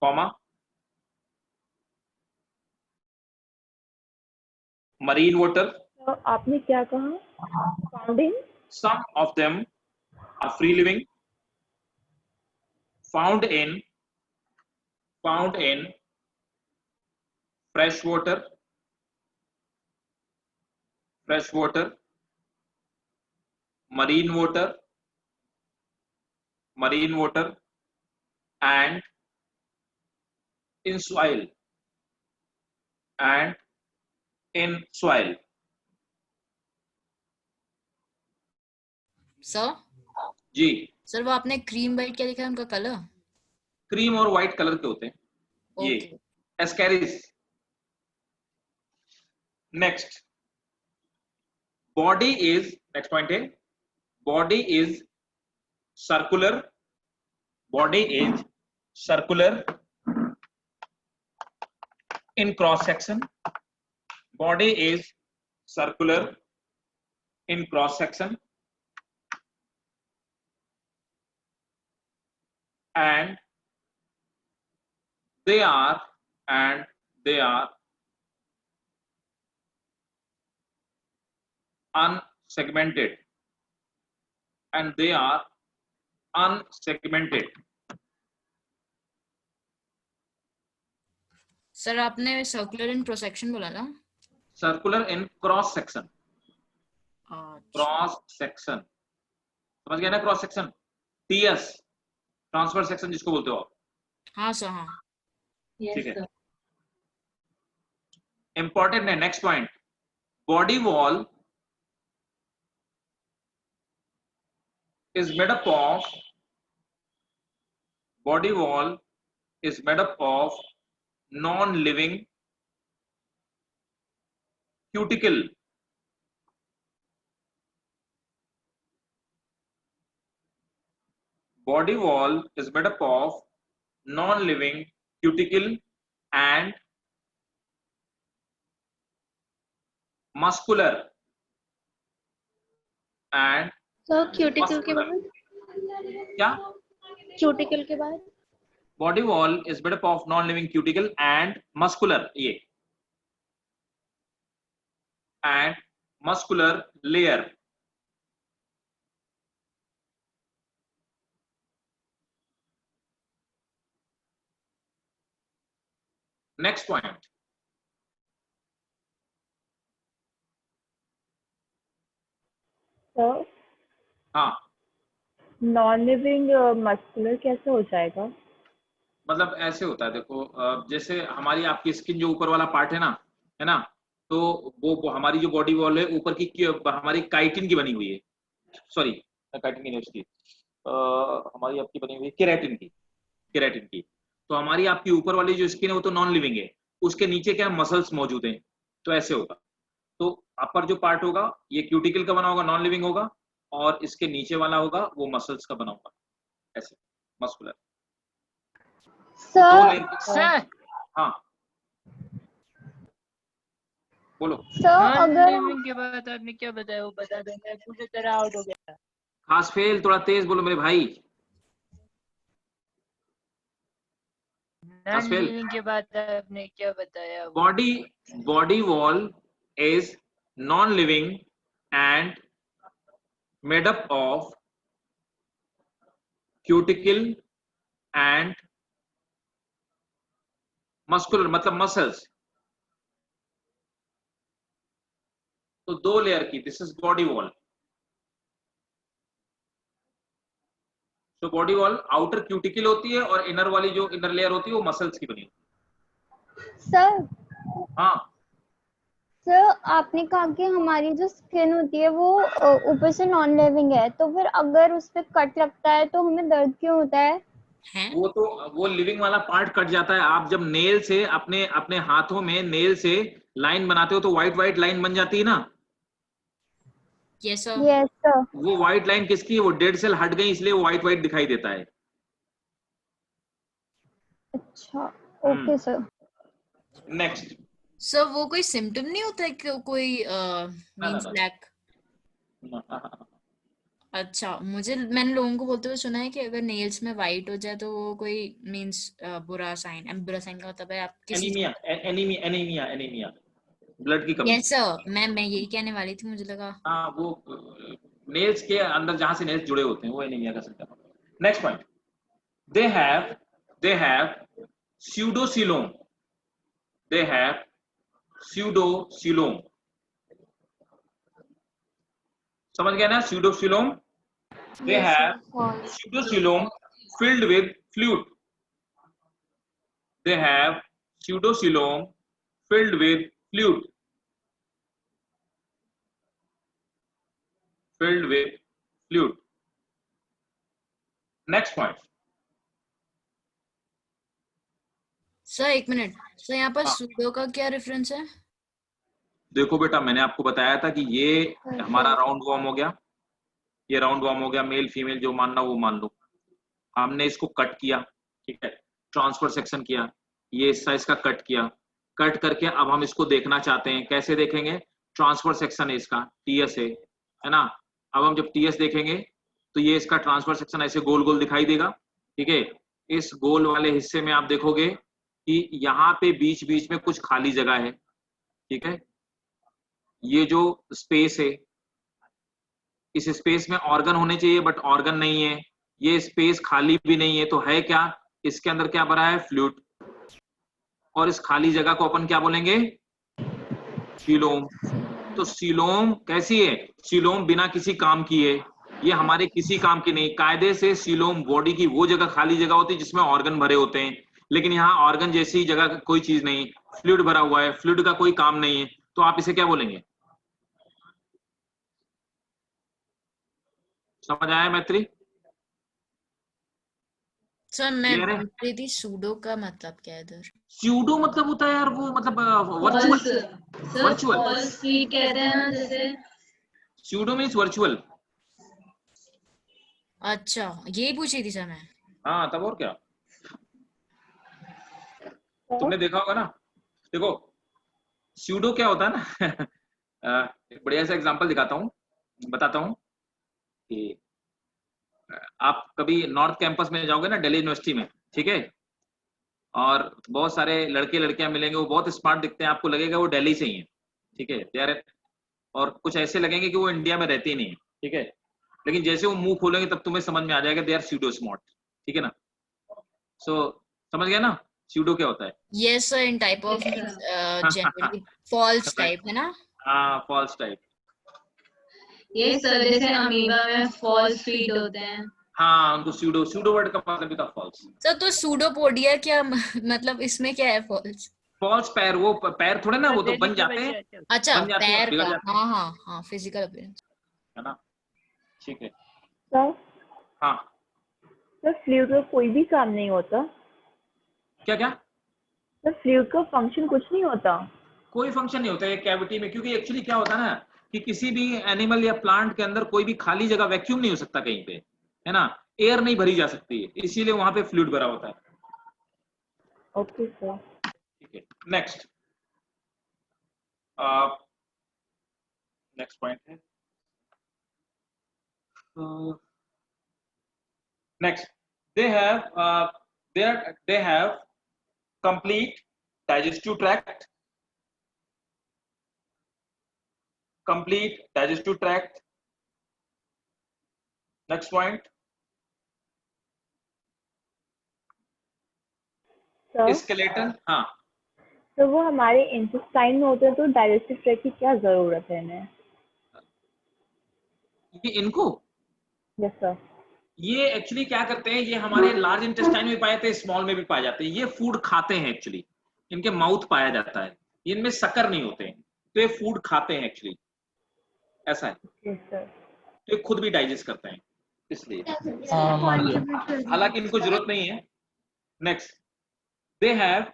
comma, marine water. तो आपने क्या कहा? Founding? Some of them are free living, found in fresh water, marine water, and in soil, sir जी। सर वो आपने क्रीम वाइट क्या लिखा है उनका कलर? क्रीम और व्हाइट कलर के होते हैं ये ascaris. Next, body is, next point है, body is circular in cross section, body is circular in cross section, and they are unsegmented, sir आपने सर्कुलर इन प्रोसेक्शन बोला ना? सर्कुलर इन क्रॉस सेक्शन, समझ गया ना? Cross section, TS, transfer section जिसको बोलते हो आप। हाँ सर, हाँ ठीक है, इंपॉर्टेंट है। Next point, body wall is made up of non-living cuticle, body wall is made up of non-living cuticle and muscular and sir cuticle के बाद क्या? क्यूटिकल के बाद body wall is made up of non living cuticle and muscular, ये and muscular layer. Next point, sir हाँ, नॉन लिविंग मस्कुलर कैसे हो जाएगा? मतलब ऐसे होता है, देखो जैसे हमारी आपकी स्किन जो ऊपर वाला पार्ट है ना, तो वो हमारी जो बॉडी वॉल है ऊपर की हमारी काइटिन की बनी हुई है, सॉरी काइटिन की नहीं, उसकी हमारी आपकी बनी हुई है केराटिन की। तो हमारी आपकी ऊपर वाली जो स्किन है वो तो नॉन लिविंग है, उसके नीचे क्या मसल्स मौजूद हैं, तो ऐसे होगा। तो अपर जो पार्ट होगा ये क्यूटिकल का बना होगा, नॉन लिविंग होगा, और इसके नीचे वाला होगा वो मसल्स का बना होगा, ऐसे मस्कुलर। सर हाँ बोलो। नॉन लिविंग के बाद आपने क्या बताया वो बता दो, मैं पूरी तरह आउट हो गया। खास फेल, थोड़ा तेज बोलो मेरे भाई। नॉन लिविंग के बाद आपने क्या बताया? Body wall is non living and made up of cuticle and muscular, मतलब मसल्स। तो 2 लेयर की, दिस इज बॉडी वॉल। तो बॉडी वॉल आउटर क्यूटिकल होती है और इनर वाली जो इनर लेयर होती है वो मसल्स की बनी होती है। सर हाँ सर आपने कहा कि हमारी जो स्किन होती है वो ऊपर से नॉन लिविंग है, तो फिर अगर उस पे कट लगता है तो हमें दर्द क्यों होता है? हैं? वो तो वो लिविंग वाला पार्ट कट जाता है। आप जब नेल से अपने अपने हाथों में नेल से लाइन बनाते हो तो व्हाइट व्हाइट लाइन बन जाती है ना। Yes sir. Yes sir. वो व्हाइट लाइन किसकी है? वो डेड सेल हट गई इसलिए वो व्हाइट व्हाइट दिखाई देता है। अच्छा ओके सर। नेक्स्ट। सर वो कोई सिम्टम नहीं होता है कि कोई मींस ना। लैक? अच्छा, मैंने लोगों को बोलते हुए सुना है कि अगर नेल्स में वाइट हो जाए तो वो कोई मींस बुरा साइन का मतलब है। आप किसी anaemia anaemia anaemia anaemia blood की कमी। यस सर, मैं यही कहने वाली थी, मुझे लगा। हाँ वो नेल्स के अंदर जहां से नेल्स जुड़े होते हैं वो एनीमिया का symptom. Next point, they have pseudocoelom, they have pseudocoelom। समझ गया ना? pseudocoelom, they Yes, have sir. False. pseudocoelom filled with fluid, they have pseudocoelom filled with fluid, filled with fluid। next point। Sir एक मिनट, सर यहाँ पर हाँ। सूडो का क्या रेफरेंस है? देखो बेटा, मैंने आपको बताया था कि ये हमारा राउंड वॉर्म हो गया, ये राउंड वॉर्म हो गया, मेल फीमेल जो मानना वो मान लो। हमने इसको कट किया, ठीक है, ट्रांसफर सेक्शन किया, ये इस साइज का कट किया, कट करके अब हम इसको देखना चाहते हैं। कैसे देखेंगे? ट्रांसफर सेक्शन है इसका, टीएस है ना। अब हम जब टीएस देखेंगे तो ये इसका ट्रांसफर सेक्शन ऐसे गोल गोल दिखाई देगा, ठीक है। इस गोल वाले हिस्से में आप देखोगे कि यहाँ पे बीच बीच में कुछ खाली जगह है, ठीक है। ये जो स्पेस है, इस स्पेस में ऑर्गन होने चाहिए बट ऑर्गन नहीं है, ये स्पेस खाली भी नहीं है, तो है क्या? इसके अंदर क्या भरा है? फ्लूइड। और इस खाली जगह को अपन क्या बोलेंगे? सीलोम। तो सीलोम कैसी है? सीलोम बिना किसी काम की है, ये हमारे किसी काम की नहीं। कायदे से सीलोम बॉडी की वो जगह खाली जगह होती है जिसमें ऑर्गन भरे होते हैं, लेकिन यहाँ ऑर्गन जैसी जगह कोई चीज नहीं, फ्लूइड भरा हुआ है, फ्लूइड का कोई काम नहीं है, तो आप इसे क्या बोलेंगे? समझ आया मैत्री? सर मैं क्लियर है? पूछ रही थी सूडो का मतलब क्या है इधर? स्यूडो मतलब होता है यार वो, मतलब false. Virtual. Sir false sweet कहते हैं ना जैसे। Pseudo means virtual. अच्छा, यही पूछी थी सर मैं। हाँ तब और क्या, तुमने देखा होगा ना। देखो स्यूडो क्या होता है ना एक बढ़िया सा एग्जांपल दिखाता हूँ, बताता हूँ कि आप कभी नॉर्थ कैंपस में जाओगे ना, दिल्ली यूनिवर्सिटी में, ठीक है, और बहुत सारे लड़के लड़कियां मिलेंगे, वो बहुत स्मार्ट दिखते हैं, आपको लगेगा वो दिल्ली से ही है, ठीक है यार, और कुछ ऐसे लगेंगे कि वो इंडिया में रहते ही नहीं है, ठीक है, लेकिन जैसे वो मुंह खोलेंगे तब तुम्हें समझ में आ जाएगा दे आर स्यूडो स्मार्ट, ठीक है ना। सो समझ गया ना स्यूडो क्या होता है? यस सर, इन type of generally false type है ना। हाँ फॉल्स टाइप। ये सर जैसे अमीबा में फॉल्स स्वीट होते हैं। हाँ उनको स्यूडो, स्यूडो वर्ड का मतलब भी था फॉल्स। सर तो सूडोपोडिया क्या मतलब इसमें क्या है फॉल्स? फॉल्स पैर, वो पैर थोड़े ना, वो तो बन जाते हैं, अच्छा बन जाते हैं और पैर बिगड़ का, जाते हैं, हाँ हाँ हाँ, फिजिकल अपीयरेंस है ना, ठीक है। सर हाँ सर फ्लूइड का कोई भी काम नहीं होता? क्या क्या? सर फ्लूइड का फंक्शन कुछ नहीं होता? कोई फंक्शन नहीं होता है कैविटी में, क्योंकि एक्चुअली क्या होता है ना कि किसी भी एनिमल या प्लांट के अंदर कोई भी खाली जगह, वैक्यूम नहीं हो सकता कहीं पे, है ना, एयर नहीं भरी जा सकती है, इसीलिए वहां पे फ्लूइड भरा होता है। Okay sir. ठीक है, नेक्स्ट नेक्स्ट पॉइंट है, next, they have complete digestive tract, complete digestive tract। next point, sir skeleton। हाँ तो वो हमारे इंटेस्टाइन में होते हैं, तो डाइजेस्टिव ट्रैक्ट की क्या जरूरत है इन्हें? ये इनको, यस सर। ये एक्चुअली क्या करते हैं, ये हमारे लार्ज इंटेस्टाइन में पाए जाते हैं, स्मॉल में भी पाए जाते हैं। ये फूड खाते हैं एक्चुअली, इनके माउथ पाया जाता है, इनमें शक्कर नहीं होते हैं, तो ये फूड खाते हैं एक्चुअली, ऐसा है। Yes sir. तो ये खुद भी डाइजेस्ट करते हैं इसलिए, हाँ मान लिया। हालांकि इनको जरूरत नहीं है। नेक्स्ट, दे हैव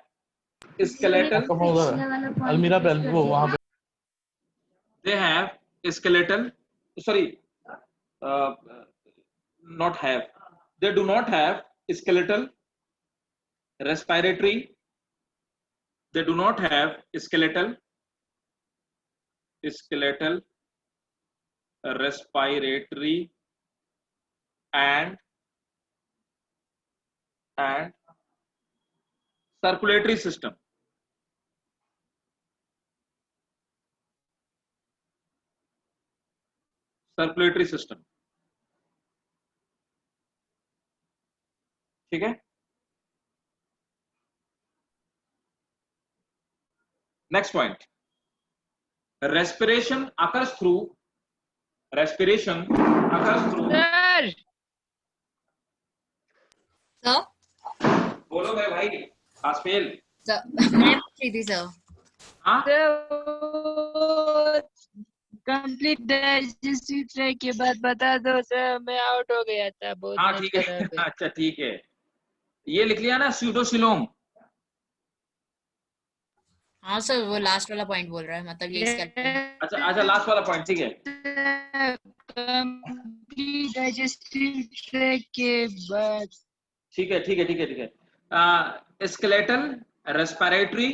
स्केलेटल, आपका फोन उधर है अलमीरा पे, वो वहां पे। they have skeletal, sorry, not have, they do not have skeletal, respiratory, they do not have skeletal, respiratory and circulatory system. Circulatory system, ठीक है। Next point, respiration occurs through, respiration occurs through, sir sir बोलो भाई पास फेल। मैं पूछ रही थी सर। हाँ कंप्लीट डाइजेस्टिव ट्रैक के बाद बता दो सर, मैं आउट हो गया था बहुत। हाँ ठीक है, अच्छा ठीक है, ये लिख लिया ना स्यूडोसिलोम। हाँ सर, वो लास्ट वाला पॉइंट बोल रहा है, मतलब ये स्केलेटन। अच्छा अच्छा, लास्ट वाला पॉइंट, ठीक है। कंप्लीट डाइजेस्टिव ट्रैक के बाद, ठीक है ठीक है ठीक है ठीक है। Skeletal, respiratory,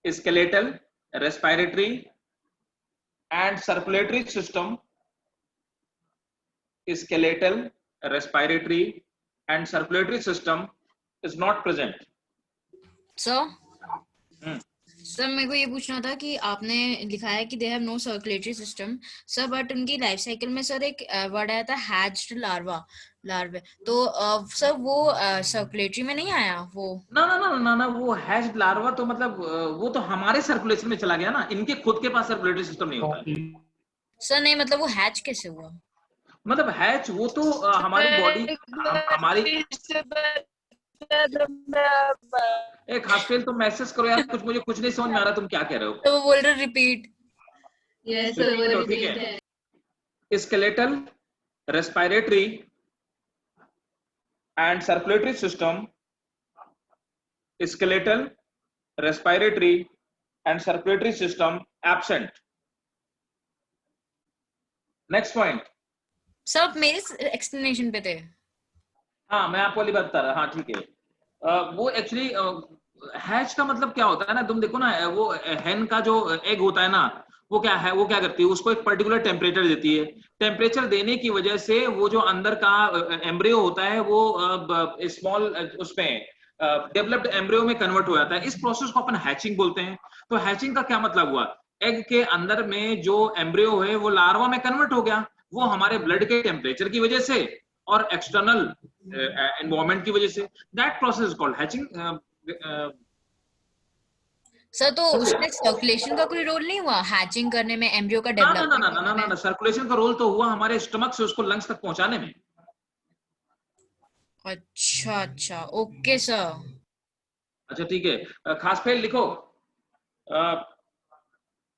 skeletal, respiratory and circulatory system, skeletal, respiratory and circulatory system is not present. Sir मेरे को ये पूछना था कि आपने लिखा है कि they have no circulatory system sir, but उनकी लाइफ साइकिल में सर एक वर्ड आया था हैच्ड लार्वे, तो सर वो सर्कुलेटरी में नहीं आया वो? ना ना ना ना ना, वो हैच्ड लार्वा तो मतलब वो तो हमारे सर्कुलेशन में चला गया ना, इनके खुद के पास सर्कुलेटरी सिस्टम नहीं होता है। सर नहीं, मतलब वो हैच कैसे हुआ? मतलब हैच वो तो हमारी बॉडी, हमारी एक हॉस्पिटल, तो मैसेज करो यार, कुछ मुझे कुछ नहीं समझ में आ रहा तुम क्या कह रहे हो। तो वो बोल रहे रिपीट। यस सर, वो रिपीट है। Skeletal, respiratory and circulatory system, skeletal, respiratory and circulatory system absent. Next point. सब मेरे एक्सप्लेनेशन पे थे। हाँ मैं आपको वाली बात बता रहा, हाँ ठीक है। वो एक्चुअली हैच का मतलब क्या होता है ना, तुम देखो ना, वो हेन का जो एग होता है ना, वो क्या है, वो क्या करती है, उसको एक पर्टिकुलर टेम्परेचर देती है। टेम्परेचर देने की वजह से वो जो अंदर का एम्ब्रियो होता है वो स्मॉल उसमें डेवलप्ड एम्ब्रियो में कन्वर्ट हो जाता है। इस प्रोसेस को अपन हैचिंग बोलते हैं। तो हैचिंग का क्या मतलब हुआ, एग के अंदर में जो एम्ब्रियो है वो लार्वा में कन्वर्ट हो गया, वो हमारे ब्लड के टेम्परेचर की वजह से और एक्सटर्नल एनवायरनमेंट की वजह से। That process is called hatching. Sir तो उसमें सर्कुलेशन का कोई रोल नहीं हुआ हैचिंग करने में, एम्ब्रियो का ना ना ना डेवलपमेंट ना ना ना, सर्कुलेशन का रोल तो हुआ हमारे स्टमक से उसको लंग्स तक पहुंचाने में। अच्छा अच्छा, ओके सर। अच्छा ठीक है, खास फेल लिखो।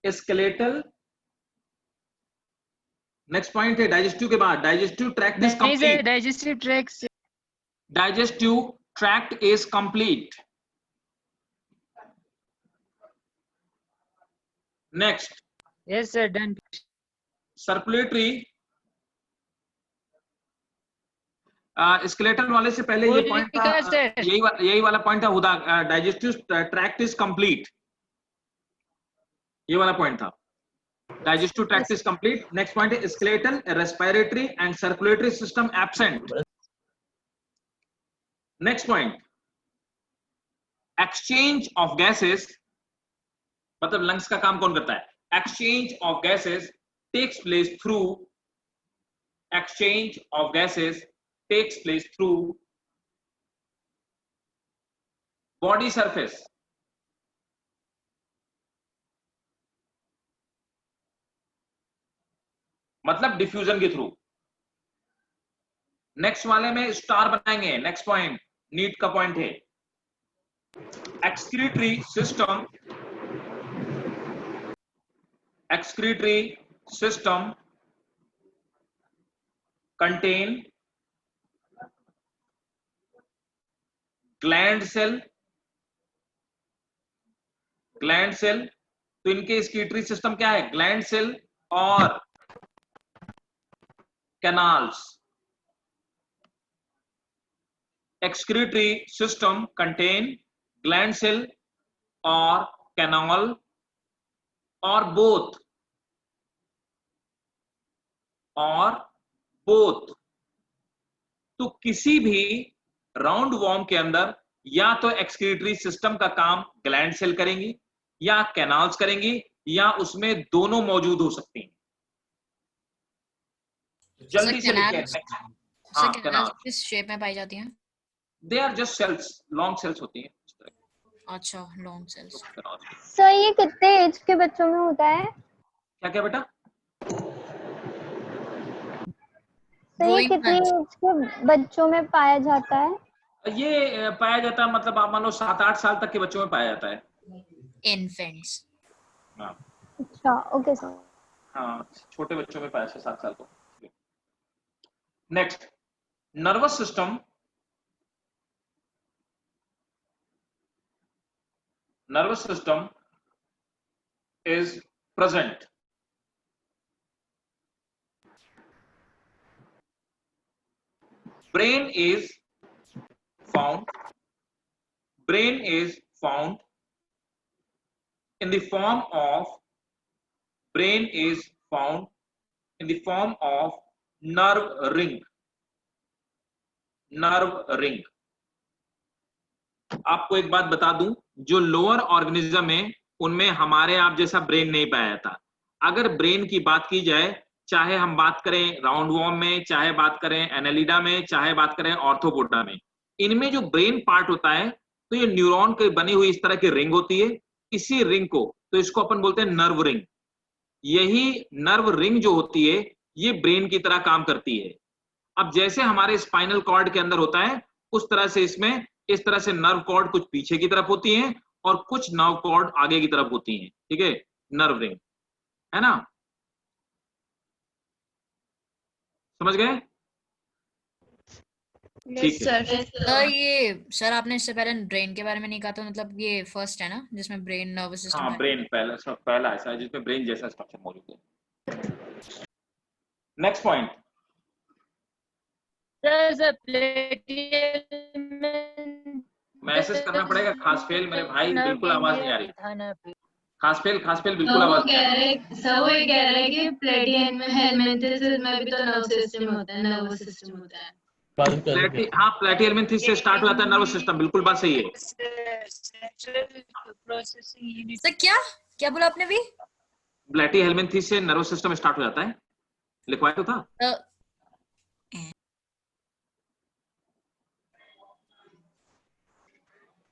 स्केलेटल, नेक्स्ट पॉइंट है डाइजेस्टिव के बाद, digestive tract is complete, digestive tract, digestive tract is complete. Next, yes sir, done. Circulatory, skeletal वाले से पहले ये पॉइंट था, यही वाला पॉइंट था Huda, digestive tract is complete, ये वाला पॉइंट था, digestive tract is complete. Next point है skeletal, respiratory and circulatory system absent. Next point, exchange of gases, मतलब लंग्स का काम कौन करता है, exchange of gases takes place through, exchange of gases takes place through body surface, मतलब डिफ्यूजन के थ्रू। नेक्स्ट वाले में स्टार बनाएंगे, नेक्स्ट पॉइंट नीट का पॉइंट है। Excretory system contain gland cell, तो इनके एक्सक्रीटरी सिस्टम क्या है? ग्लैंड सेल और canals. Excretory system contain gland cell और कैनाल और बोथ तो किसी भी राउंड वॉर्म के अंदर या तो एक्सक्रीटरी सिस्टम का काम ग्लैंड सेल करेंगी या कैनाल्स करेंगी या उसमें दोनों मौजूद हो सकती हैं। जल्दी से लिखिए। कैनाल्स किस शेप में पाई जाती हैं? They are just cells, long cells होती हैं। अच्छा, लॉन्ग सेल्स। सर ये कितने एज के बच्चों में होता है? क्या बेटा? सर ये कितने एज के बच्चों में पाया जाता है? ये पाया जाता है मतलब आप मान लो 7-8 साल तक के बच्चों में पाया जाता है। इन्फेंट्स। हाँ अच्छा, ओके सर। हाँ, छोटे बच्चों में पाया 7 साल को। Next, nervous system. Nervous system is present brain is found in the form of nerve ring. आपको एक बात बता दूं, जो लोअर ऑर्गेनिज्म है उनमें हमारे आप जैसा ब्रेन नहीं पाया जाता। अगर ब्रेन की बात की जाए, चाहे हम बात करें राउंड वॉर्म में, चाहे बात करें एनालिडा में, चाहे बात करें ऑर्थोपोडा में, इनमें जो ब्रेन पार्ट होता है तो ये न्यूरॉन की बनी हुई इस तरह की रिंग होती है। इसी रिंग को तो इसको अपन बोलते हैं नर्व रिंग। यही नर्व रिंग जो होती है ये ब्रेन की तरह काम करती है। अब जैसे हमारे स्पाइनल कॉर्ड के अंदर होता है उस तरह से इसमें इस तरह से नर्व कॉर्ड कुछ पीछे की तरफ होती हैं और कुछ नर्व कॉर्ड आगे की तरफ होती हैं। ठीक है, नर्व रिंग है ना, समझ गए? ठीक है ये सर आपने इससे पहले ब्रेन के बारे में नहीं कहा, तो मतलब ये फर्स्ट है ना जिसमें ब्रेन नर्वस सिस्टम। हाँ, ब्रेन पहला ऐसा है जिसमें ब्रेन जैसा स्ट्रक्चर मौजूद है। नेक्स्ट पॉइंट, मैसेज करना पड़ेगा। खास फेल मेरे भाई, बिल्कुल आवाज नहीं आ रही। खास फेल बिल्कुल आवाज नहीं आ रही। सर वो ये कह रहे हैं कि प्लेटिहेल्मिन्थेसिस में भी तो नर्वस सिस्टम होता है, नर्वस सिस्टम होता है। हाँ, प्लेटिहेल्मिन्थेसिस से स्टार्ट हो जाता है नर्वस सिस्टम, बिल्कुल बात सही है। सर क्या बोला आपने भी? प्लेटिहेल्मिन्थेसिस से नर्वस सिस्टम स्टार्ट हो जाता है, लिखवाया तो था।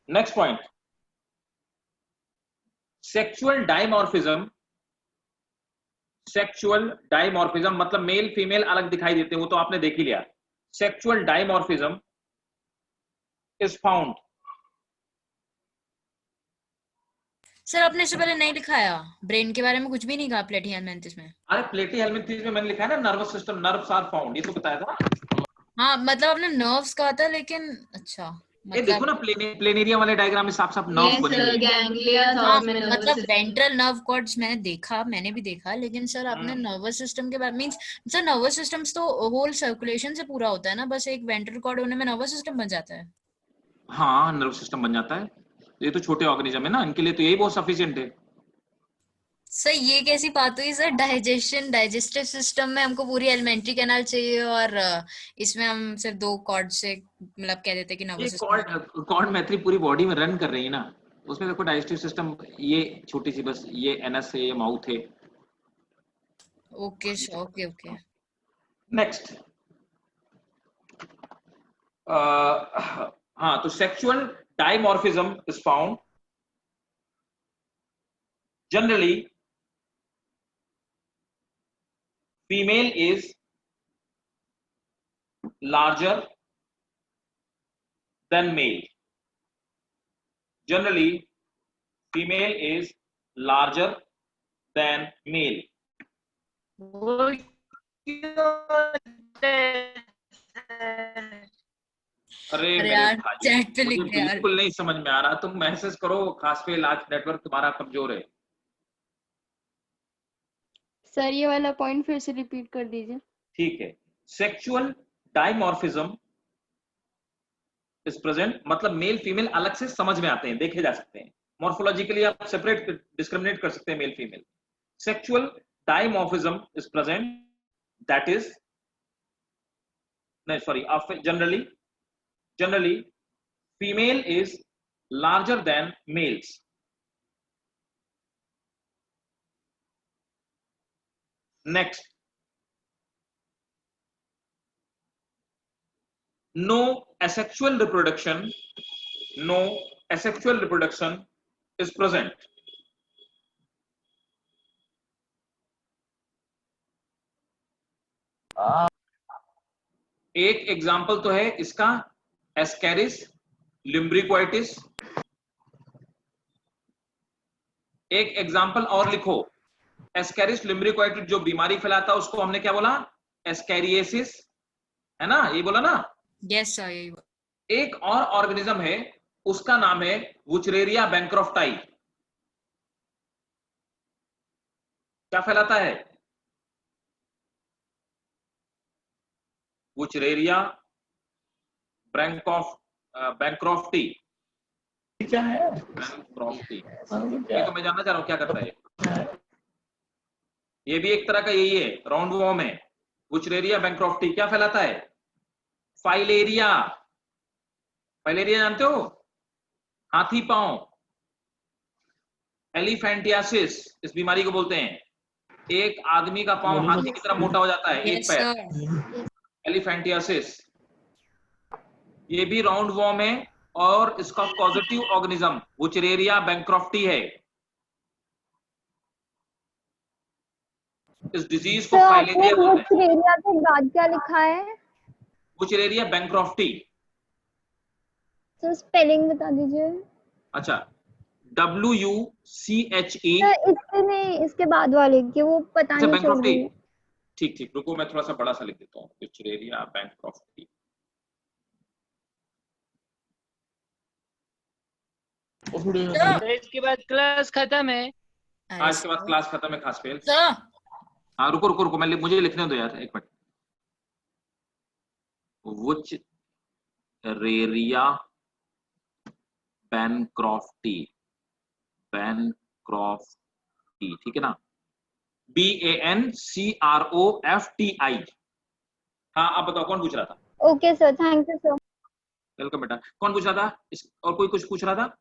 नेक्स्ट पॉइंट, सेक्सुअल डाइमॉर्फिज्म मतलब मेल फीमेल अलग दिखाई देते हैं, वो तो आपने देख ही लिया। Sexual dimorphism is found. Sir आपने इससे पहले नहीं लिखाया, ब्रेन के बारे में कुछ भी नहीं कहा प्लेटिहेल्मिन्थेसिस में। अरे प्लेटिहेल्मिन्थेसिस में मैंने लिखा है ना nervous system, nerves are found, ये तो बताया था। हाँ मतलब आपने नर्व्स कहा था, लेकिन अच्छा ये देखो ना प्लेनेरिया वाले डायग्राम में साफ साफ नर्व बने हुए हैं। मतलब वेंट्रल नर्व कॉर्ड्स मैंने भी देखा, लेकिन सर आपने नर्वस सिस्टम के बारे मींस सर नर्वस सिस्टम तो होल सर्कुलेशन से पूरा होता है ना, बस एक वेंट्रल कॉर्ड होने में नर्वस सिस्टम बन जाता है। हाँ, नर्वस सिस्टम बन जाता है। ये तो छोटे ऑर्गेनिज्म है ना, इनके लिए तो यही बहुत सफिशिएंट है। सर ये कैसी बात हुई सर? डाइजेस्टिव सिस्टम में हमको पूरी एलिमेंट्री कैनाल चाहिए और इसमें हम सिर्फ 2 कॉर्ड से मतलब कह देते कि नर्वस सिस्टम। कॉर्ड मैत्री पूरी बॉडी में रन कर रही है ना, उसमें देखो डाइजेस्टिव सिस्टम ये छोटी सी बस ये एनस है, ये माउथ है। ओके। नेक्स्ट, हाँ, तो sexual dimorphism is found generally female is larger than male. Generally, female is larger than male. अरे मेरे यार भाई, चैट पे लिख मुझे दे यार। बिल्कुल नहीं समझ में आ रहा, तुम मैसेज करो। खास पे आज नेटवर्क तुम्हारा कमजोर है। सर ये वाला पॉइंट फिर से रिपीट कर दीजिए। ठीक है, सेक्सुअल डाइमॉर्फिज्म इज प्रेजेंट, मतलब मेल फीमेल अलग से समझ में आते हैं, देखे जा सकते हैं। मॉर्फोलॉजिकली आप सेपरेट डिस्क्रिमिनेट कर सकते हैं male female. Sexual dimorphism is present, that is नहीं sorry generally female is larger than males. Next, no asexual reproduction is present. एक एग्जाम्पल तो है इसका एस्कैरिस लिम्ब्रिक्वाइटिस। एक एग्जाम्पल और लिखो, एस्कैरिस लिम्ब्रिक्वाइटिस जो बीमारी फैलाता है उसको हमने क्या बोला? एस्कैरिएसिस, है ना? ये बोला ना? यस सर यही। एक और ऑर्गेनिज्म है, उसका नाम है वुचरेरिया बैंक्रॉफ्टाई। क्या फैलाता है? Wuchereria bancrofti. क्या है? बैंक्रॉफ्टी, ये तो मैं जानना चाह रहा हूँ क्या करता है। ये भी एक तरह का यही है, राउंड वॉर्म है। वुचरेरिया बैंक्रॉफ्टी क्या फैलाता है? फाइलेरिया। फाइलेरिया जानते हो? हाथी पांव। एलिफेंटियासिस इस बीमारी को बोलते हैं। एक आदमी का पांव हाथी की तरह मोटा हो जाता है, एक पैर। एलिफेंटियासिस ये भी राउंड वॉर्म है और इसका पॉजिटिव ऑर्गेनिज्म वुचरेरिया बैंक्रॉफ्टी है। इस डिजीज को फाइलेरिया बोलते हैं। वुचरेरिया के बाद क्या लिखा है? Wuchereria bancrofti. तो स्पेलिंग बता दीजिए। अच्छा, WUCHE। इसके नहीं, इसके बाद वाले की वो पता नहीं चल रही। ठीक ठीक, रुको मैं थोड़ा सा बड़ा सा लिख देता हूँ, वुचरेरिया बैंक्रॉफ्टी। इसके बाद क्लास खत्म है। आज के बाद क्लास खत्म है खास फेल। हाँ रुको रुको रुको, मुझे लिखने दो यार, एक मिनट। वुचरेरिया बैंक्रॉफ्टी, ठीक है ना? BANCROFTI। हाँ आप बताओ कौन पूछ रहा था? Okay sir, thank you sir. Welcome बेटा। कौन पूछ रहा था? और कोई कुछ पूछ रहा था?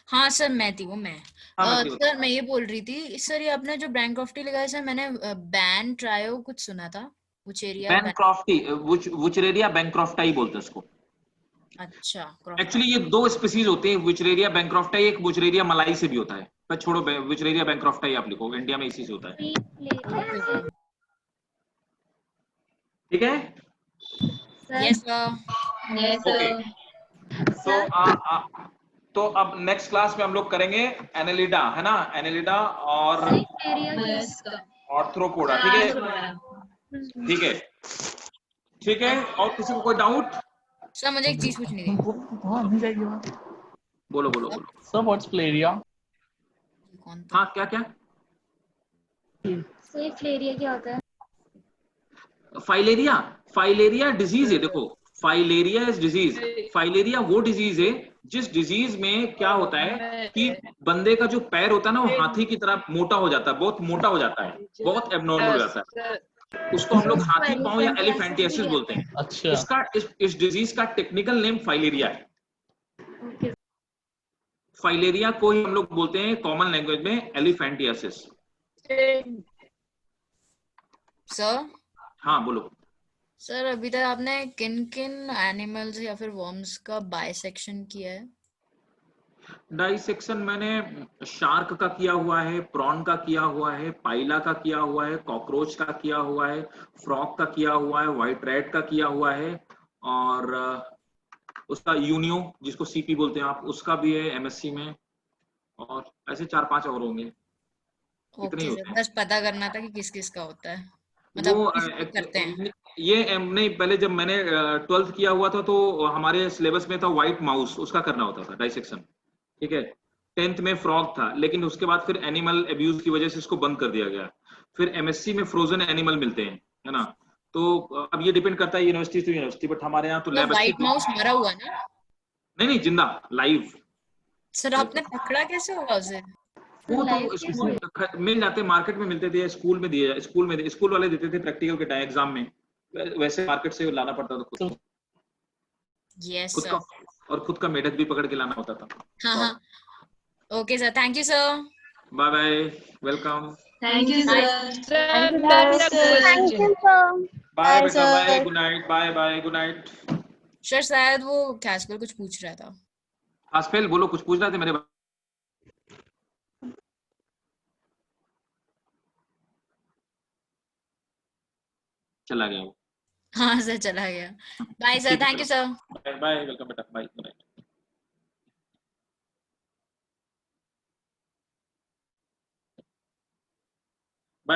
हाँ सर मैं थी, वो मैं। सर मैं ये बोल रही थी सर, ये आपने जो बैंक्रॉफ्टी लिखा है सर, मैंने बैन ट्रायो कुछ सुना था। वुचरेरिया बैंक्रॉफ्टाई बोलते हैं उसको। अच्छा, एक्चुअली ये दो स्पीसीज होते हैं, वुचरेरिया बैंक्रॉफ्टाई, एक वुचरेरिया मलाई से भी होता है। पर छोड़ो, वुचरेरिया बैंक्रॉफ्टाई आप लिखो, इंडिया में इसी से होता है। ठीक है? Yes sir. तो अब नेक्स्ट क्लास में हम लोग करेंगे एनेलिडा, है ना? एनेलिडा और ऑर्थ्रोपोडा। ठीक है? ठीक है, ठीक है। और किसी को कोई डाउट? सर मुझे एक चीज पूछनी थी। बोलो बोलो बोलो। Sir what's filaria? हाँ क्या क्या? सर फ्लेरिया क्या होता है? फाइलेरिया डिजीज है। देखो, फाइलेरिया इज डिजीज। फाइलेरिया वो डिजीज है जिस डिजीज में क्या होता है कि बंदे का जो पैर होता है ना, वो हाथी की तरह मोटा हो जाता है, बहुत मोटा हो जाता है, बहुत एबनॉर्मल हो जाता है। उसको हम लोग हाथी पांव या एलिफेंटियासिस बोलते हैं। अच्छा। इसका इस डिजीज का टेक्निकल नेम फाइलेरिया है। फाइलेरिया को ही हम लोग बोलते हैं कॉमन लैंग्वेज में एलिफेंटियासिस। सर हाँ बोलो। सर अभी तक आपने किन किन एनिमल्स या फिर वर्म्स का बाइसेक्शन किया है? डाइसेक्शन मैंने शार्क का किया हुआ है, प्रॉन का किया हुआ है, पाइला का किया हुआ है, कॉकरोच का किया हुआ है, फ्रॉग का किया हुआ है, व्हाइट रैट का किया हुआ है, और उसका यूनियो जिसको सीपी बोलते हैं आप, उसका भी है एमएससी में, और ऐसे 4-5 और होंगे। इतने ही ओके होते सर, हैं बस पता करना था कि किस किस का होता है, वो। मतलब किस करते हैं। ये नहीं, पहले जब मैंने 12th किया हुआ था तो हमारे सिलेबस में था व्हाइट माउस, उसका करना होता था डाइसेक्शन, ठीक है। 10th में फ्रॉग था, लेकिन उसके बाद फिर एनिमल एब्यूज की वजह से इसको बंद कर दिया गया। फिर एमएससी में फ्रोजन एनिमल मिलते हैं, है ना। तो अब ये डिपेंड करता है यूनिवर्सिटी टू यूनिवर्सिटी, बट हमारे यहाँ तो तो लैब अच्छी व्हाइट माउस मरा हुआ ना? नहीं नहीं, जिंदा लाइव। सर आपने पकड़ा कैसे होगा उसे? वो लाइव तो कैसे? मिल जाते, मार्केट में मिलते थे, स्कूल में दिए, स्कूल वाले देते थे प्रैक्टिकल के टाइम एग्जाम में, वैसे मार्केट से लाना पड़ता था खुद यस खुद सर। का, और खुद का मेढक भी पकड़ के लाना होता था। हाँ हाँ, okay sir, thank you sir. Bye bye, welcome. Thank you bye sir. Thank you, sir. Bye बेटा, bye, good night, bye bye, good night. Sir शायद वो कैस्पर कुछ पूछ रहा था। आसफेल बोलो, कुछ पूछ रहे थे मेरे। चला गया वो। हाँ सर, चला गया। बाय सर, ठीक है, thank you sir. Bye bye, welcome बेटा, बाय बाय।